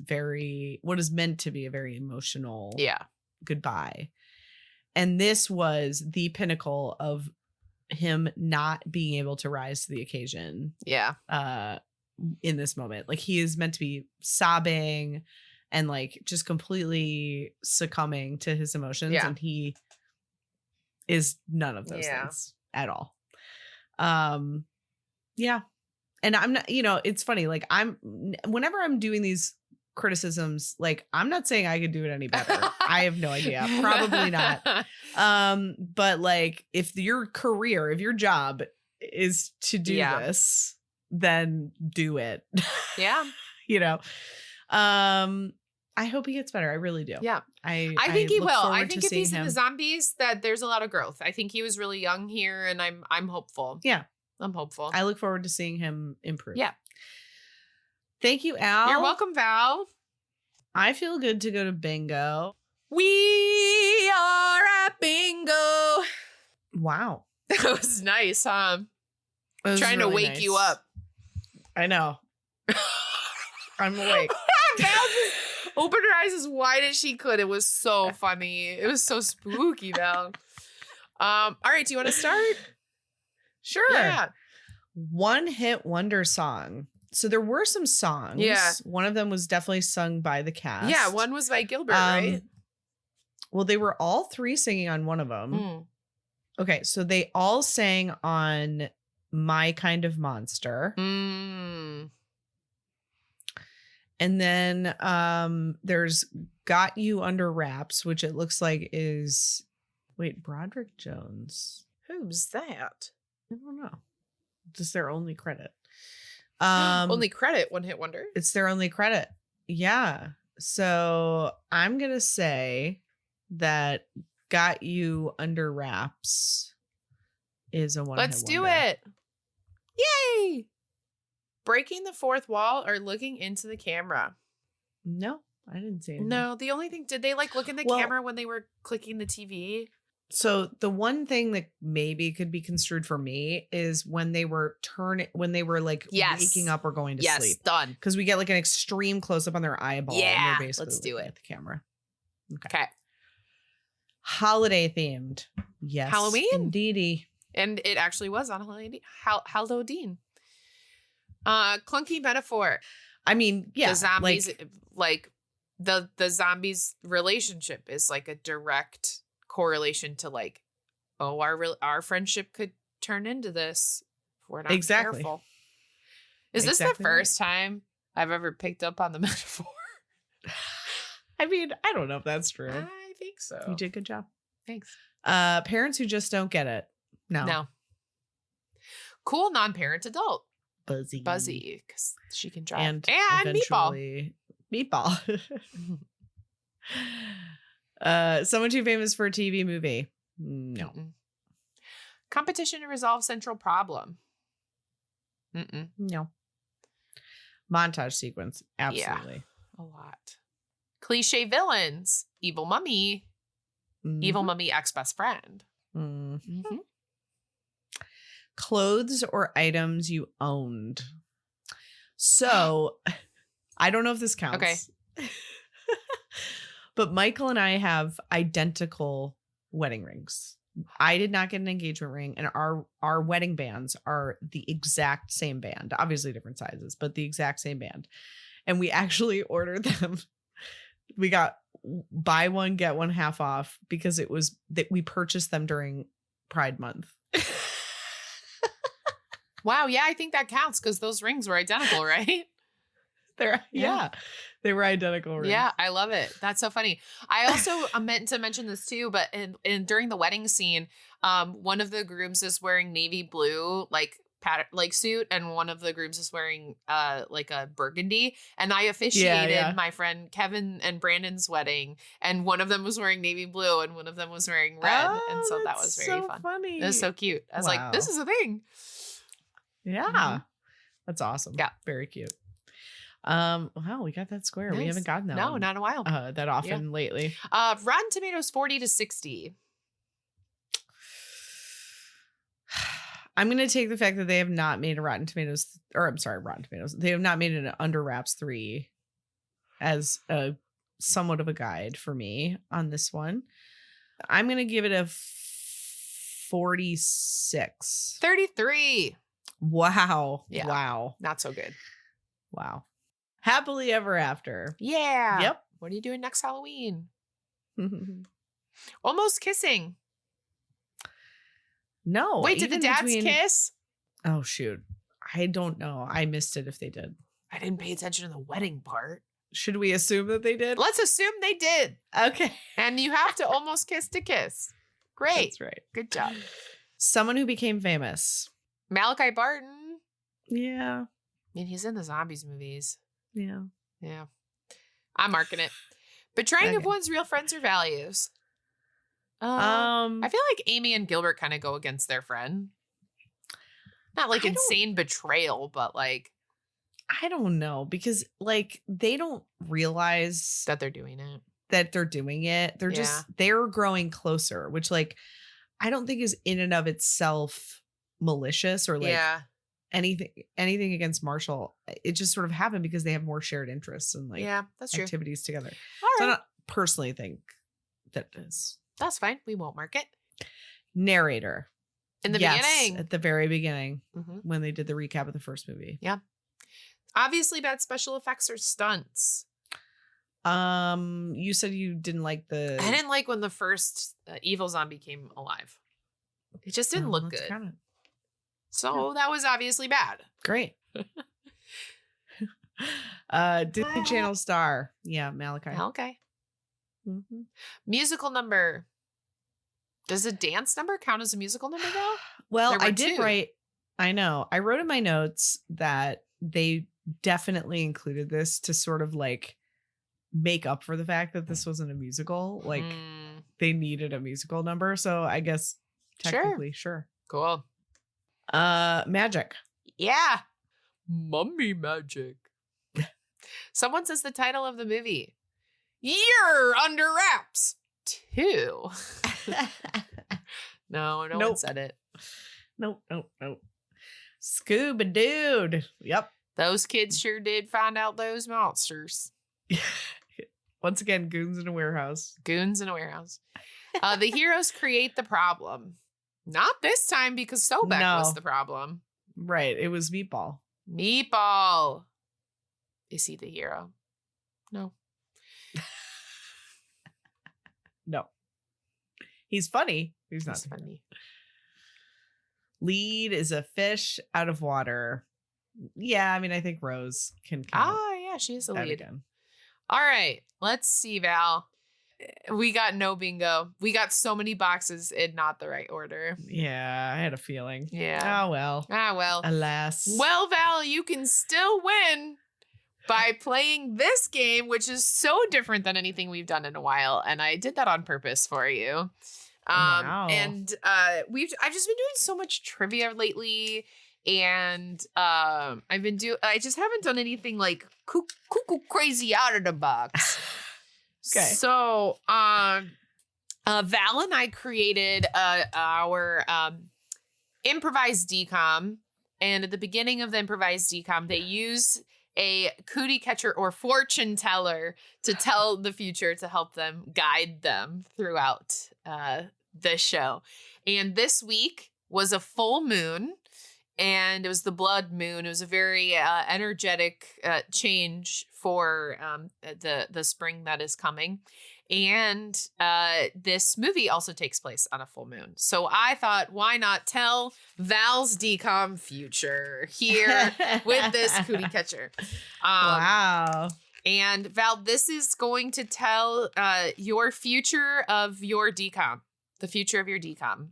what is meant to be a very emotional goodbye. And this was the pinnacle of him not being able to rise to the occasion. In this moment, like, he is meant to be sobbing and like just completely succumbing to his emotions, and he is none of those things at all. And I'm not, it's funny, like, whenever I'm doing these criticisms, like, I'm not saying I could do it any better. I have no idea. Probably not. But like, if your job is to do this, then do it. I hope he gets better. I really do. I think he will. I think if he's in the zombies, that there's a lot of growth. I think he was really young here, and I'm hopeful. I'm hopeful. I look forward to seeing him improve. Thank you, Al. You're welcome, Val. I feel good to go to bingo. We are at bingo. Wow. That was nice, huh? Trying to wake you up. I know. I'm awake. Val just opened her eyes as wide as she could. It was so funny. It was so spooky, Val. All right, do you want to start? Sure. Yeah. One hit wonder song. So there were some songs. Yeah. One of them was definitely sung by the cast. Yeah, one was by Gilbert, right? Well, they were all 3 singing on one of them. Okay, so they all sang on My Kind of Monster. And then there's Got You Under Wraps, which it looks like is... Wait, Broderick Jones. Who's that? I don't know. Just their only credit. Only credit, one hit wonder. It's their only credit. Yeah. So I'm going to say that Got You Under Wraps is a one hit wonder. Let's do it. Yay. Breaking the fourth wall or looking into the camera? No. I didn't see anything. No, the only thing, did they like look in the camera when they were clicking the TV? So the one thing that maybe could be construed for me is when they were like waking up or going to sleep. Yes, done. Because we get like an extreme close up on their eyeball. Yeah, and they're basically let's do it. At the camera. Okay. Holiday themed. Yes. Halloween. Indeedy. And it actually was on Halloween. Clunky metaphor. I mean, yeah. The zombies, like the zombies relationship is like a direct correlation to like, oh, our friendship could turn into this if we're not careful. Is this the first time I've ever picked up on the metaphor? I mean, I don't know if that's true. I think so. You did a good job. Thanks. Parents who just don't get it. No. Cool non-parent adult. Buzzy, because she can drive. And Meatball. Someone too famous for a TV movie. No. Mm-mm. Competition to resolve central problem. Mm-mm. No. Montage sequence. Absolutely. Yeah, a lot. Cliche villains. Evil mummy. Mm-hmm. Evil mummy ex-best friend. Mm-hmm. Clothes or items you owned. So I don't know if this counts. Okay. But Michael and I have identical wedding rings. I did not get an engagement ring, and our wedding bands are the exact same band. Obviously different sizes, but the exact same band. And we actually ordered them. We got buy one, get one half off because it was that we purchased them during Pride Month. Wow, yeah, I think that counts because those rings were identical, right? They were identical rings. Yeah, I love it. That's so funny. I also meant to mention this too, but in during the wedding scene, one of the grooms is wearing navy blue like suit, and one of the grooms is wearing like a burgundy. And I officiated my friend Kevin and Brandon's wedding, and one of them was wearing navy blue and one of them was wearing red, and so that was very fun. Funny. It was so cute. I was like, this is a thing. Yeah. Mm-hmm. That's awesome. Yeah. Very cute. Wow, we got that square. Nice. We haven't gotten that No, one, not in a while. that often lately. Rotten Tomatoes 40 to 60. I'm going to take the fact that they have not made a Rotten Tomatoes. They have not made an Under Wraps 3 as a somewhat of a guide for me on this one. I'm going to give it a 46. 33. Wow. Yeah. Wow. Not so good. Wow. Happily Ever After. Yeah. Yep. What are you doing next Halloween? Almost Kissing. No. Wait, did the dads kiss? Oh, shoot. I don't know. I missed it if they did. I didn't pay attention to the wedding part. Should we assume that they did? Let's assume they did. Okay. And you have to almost kiss to kiss. Great. That's right. Good job. Someone who became famous. Malachi Barton. Yeah. I mean, he's in the zombies movies. Yeah. Yeah. I'm marking it. Betraying of one's real friends or values. I feel like Amy and Gilbert kind of go against their friend. Not like insane betrayal, but like. I don't know, because like they don't realize that they're doing it. They're they're growing closer, which like I don't think is in and of itself malicious or like anything against Marshall. It just sort of happened because they have more shared interests and like that's true. activities together. All right. So I don't personally think that it is. That's fine. We won't mark it. Narrator. In the beginning. At the very beginning, when they did the recap of the first movie. Yeah. Obviously bad special effects or stunts. You said you didn't like I didn't like when the first evil zombie came alive. It just didn't look good. So that was obviously bad. Great. Disney Channel star. Yeah, Malachi. Okay. Musical number. Does a dance number count as a musical number though? Well, I did write. I know. I wrote in my notes that they definitely included this to sort of like make up for the fact that this wasn't a musical. Like they needed a musical number. So I guess technically, sure. Cool. Magic. Yeah. Mummy magic. Someone says the title of the movie. You're under wraps. 2. No one said it. Nope. Scuba dude. Yep. Those kids sure did find out those monsters. Once again, goons in a warehouse. Goons in a warehouse. The heroes create the problem. Not this time because Sobek was the problem. Right. It was Meatball. Meatball. Is he the hero? No. No. He's funny. He's not funny. Lead is a fish out of water. Yeah, I mean, I think Rose can count. Yeah, she is a lead. Again. All right, let's see, Val. We got no bingo. We got so many boxes in not the right order. Yeah, I had a feeling. Yeah. Oh, well. Alas. Well, Val, you can still win by playing this game, which is so different than anything we've done in a while. And I did that on purpose for you. Wow. And I've just been doing so much trivia lately. And I just haven't done anything like cuckoo crazy out of the box. Okay. So Val and I created our improvised DCOM. And at the beginning of the improvised DCOM, they use a cootie catcher or fortune teller to tell the future to help them guide them throughout the show. And this week was a full moon. And it was the blood moon. It was a very energetic change for the spring that is coming. And this movie also takes place on a full moon. So I thought, why not tell Val's DCOM future here with this cootie catcher? Wow. And Val, this is going to tell your future of your DCOM. The future of your DCOM.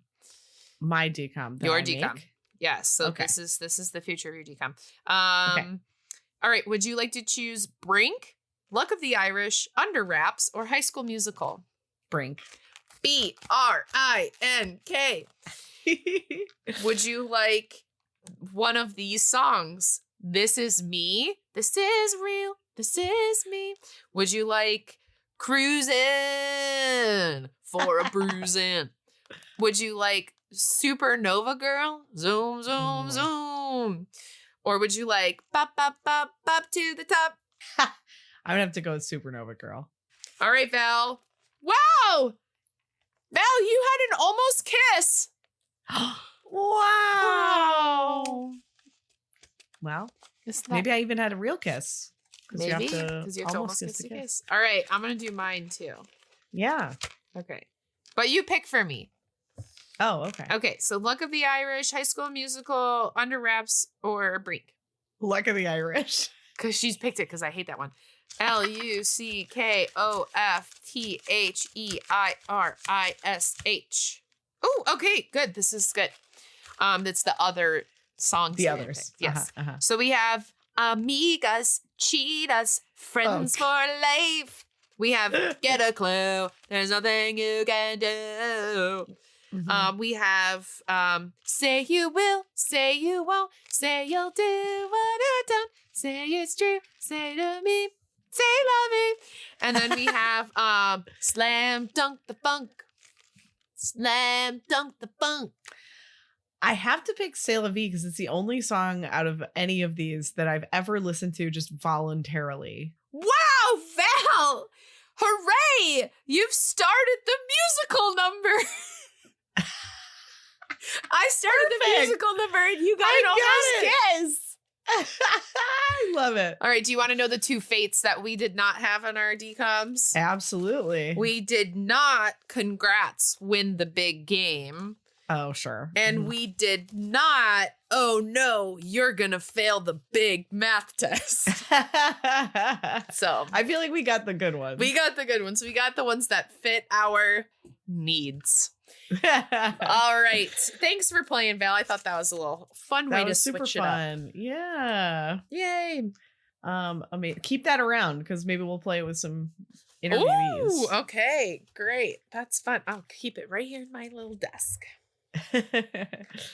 My DCOM. Your DCOM. Make? Yes. So okay. this is the future of your DCOM. Okay. All right. Would you like to choose Brink, Luck of the Irish, Under Wraps, or High School Musical? Brink. BRINK. Would you like one of these songs? This Is Me. This is real. This is me. Would you like Cruising for a Bruising? Would you like Supernova Girl? Zoom, zoom, zoom. Or would you like bop, bop, bop, bop to the top? I'm gonna have to go with Supernova Girl. All right, Val. Wow! Val, you had an almost kiss. Wow. Well, That- maybe I even had a real kiss. Maybe because you have to almost kiss the kiss. All right, I'm gonna do mine too. Yeah. Okay, but you pick for me. Oh, okay. Okay, so Luck of the Irish, High School Musical, Under Wraps, or Brink. Luck of the Irish. Because she's picked it because I hate that one. LUCKOFTHEIRISH. Oh, okay, good. This is good. That's the other songs. The others. Yes. So we have Amigas, Cheetahs, Friends for Life. We have Get a Clue. There's nothing you can do. Mm-hmm. We have Say You Will, Say You Won't, Say You'll Do What I Don't, Say It's True, Say to Me, Say Love Me. And then we have Slam Dunk the Funk. Slam Dunk the Funk. I have to pick C'est La Vie because it's the only song out of any of these that I've ever listened to just voluntarily. Wow, Val! Hooray! You've started the musical number. I started the musical number and you got an almost kiss. I love it. All right, do you want to know the two fates that we did not have on our DCOMs? Absolutely. We did not, congrats, win the big game. Oh, sure. And we did not, oh no, you're going to fail the big math test. So I feel like we got the good ones. we got the good ones. We got the ones that fit our needs. All right. Thanks for playing, Val. I thought that was a little fun way to switch it up. Yeah. Yay. Keep that around because maybe we'll play with some interviewees. Ooh, okay. Great. That's fun. I'll keep it right here in my little desk.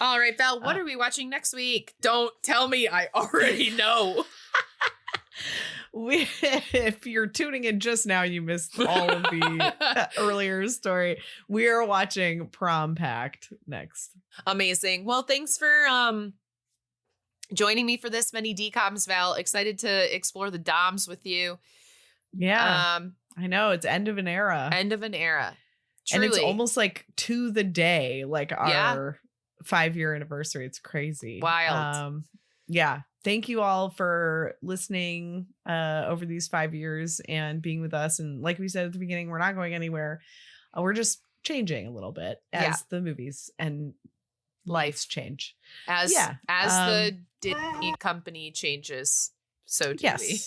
All right, Val, what are we watching next week? Don't tell me. I already know. If you're tuning in just now, you missed all of the earlier story. We are watching Prom Pact next. Amazing. Well, thanks for joining me for this many DCOMs, Val. Excited to explore the DOMs with you. Yeah, I know. It's end of an era. End of an era. Truly. And it's almost like to the day, like our 5-year anniversary. It's crazy. Wild. Yeah. Thank you all for listening over these 5 years and being with us. And like we said at the beginning, we're not going anywhere. We're just changing a little bit as the movies and lives change. As the Disney company changes, so do we.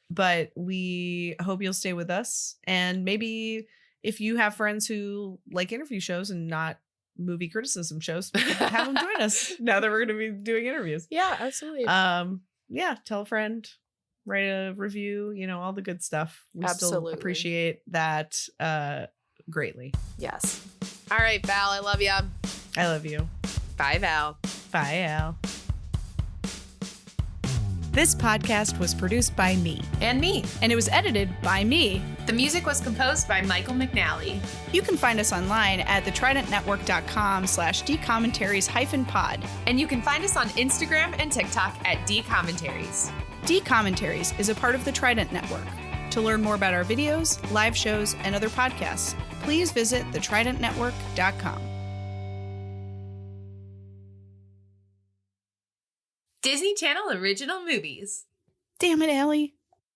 But we hope you'll stay with us. And maybe if you have friends who like interview shows and not movie criticism shows, have them join us now that we're going to be doing interviews. Yeah, absolutely. Tell a friend, write a review, all the good stuff. We absolutely still appreciate that greatly. Yes. All right, Val, I love you. I love you. Bye, Val. Bye, Al. This podcast was produced by me. And me. And it was edited by me. The music was composed by Michael McNally. You can find us online at thetridentnetwork.com/dcommentaries-pod. And you can find us on Instagram and TikTok at dcommentaries. D-Commentaries is a part of the Trident Network. To learn more about our videos, live shows, and other podcasts, please visit thetridentnetwork.com. Disney Channel original movies. Damn it, Allie.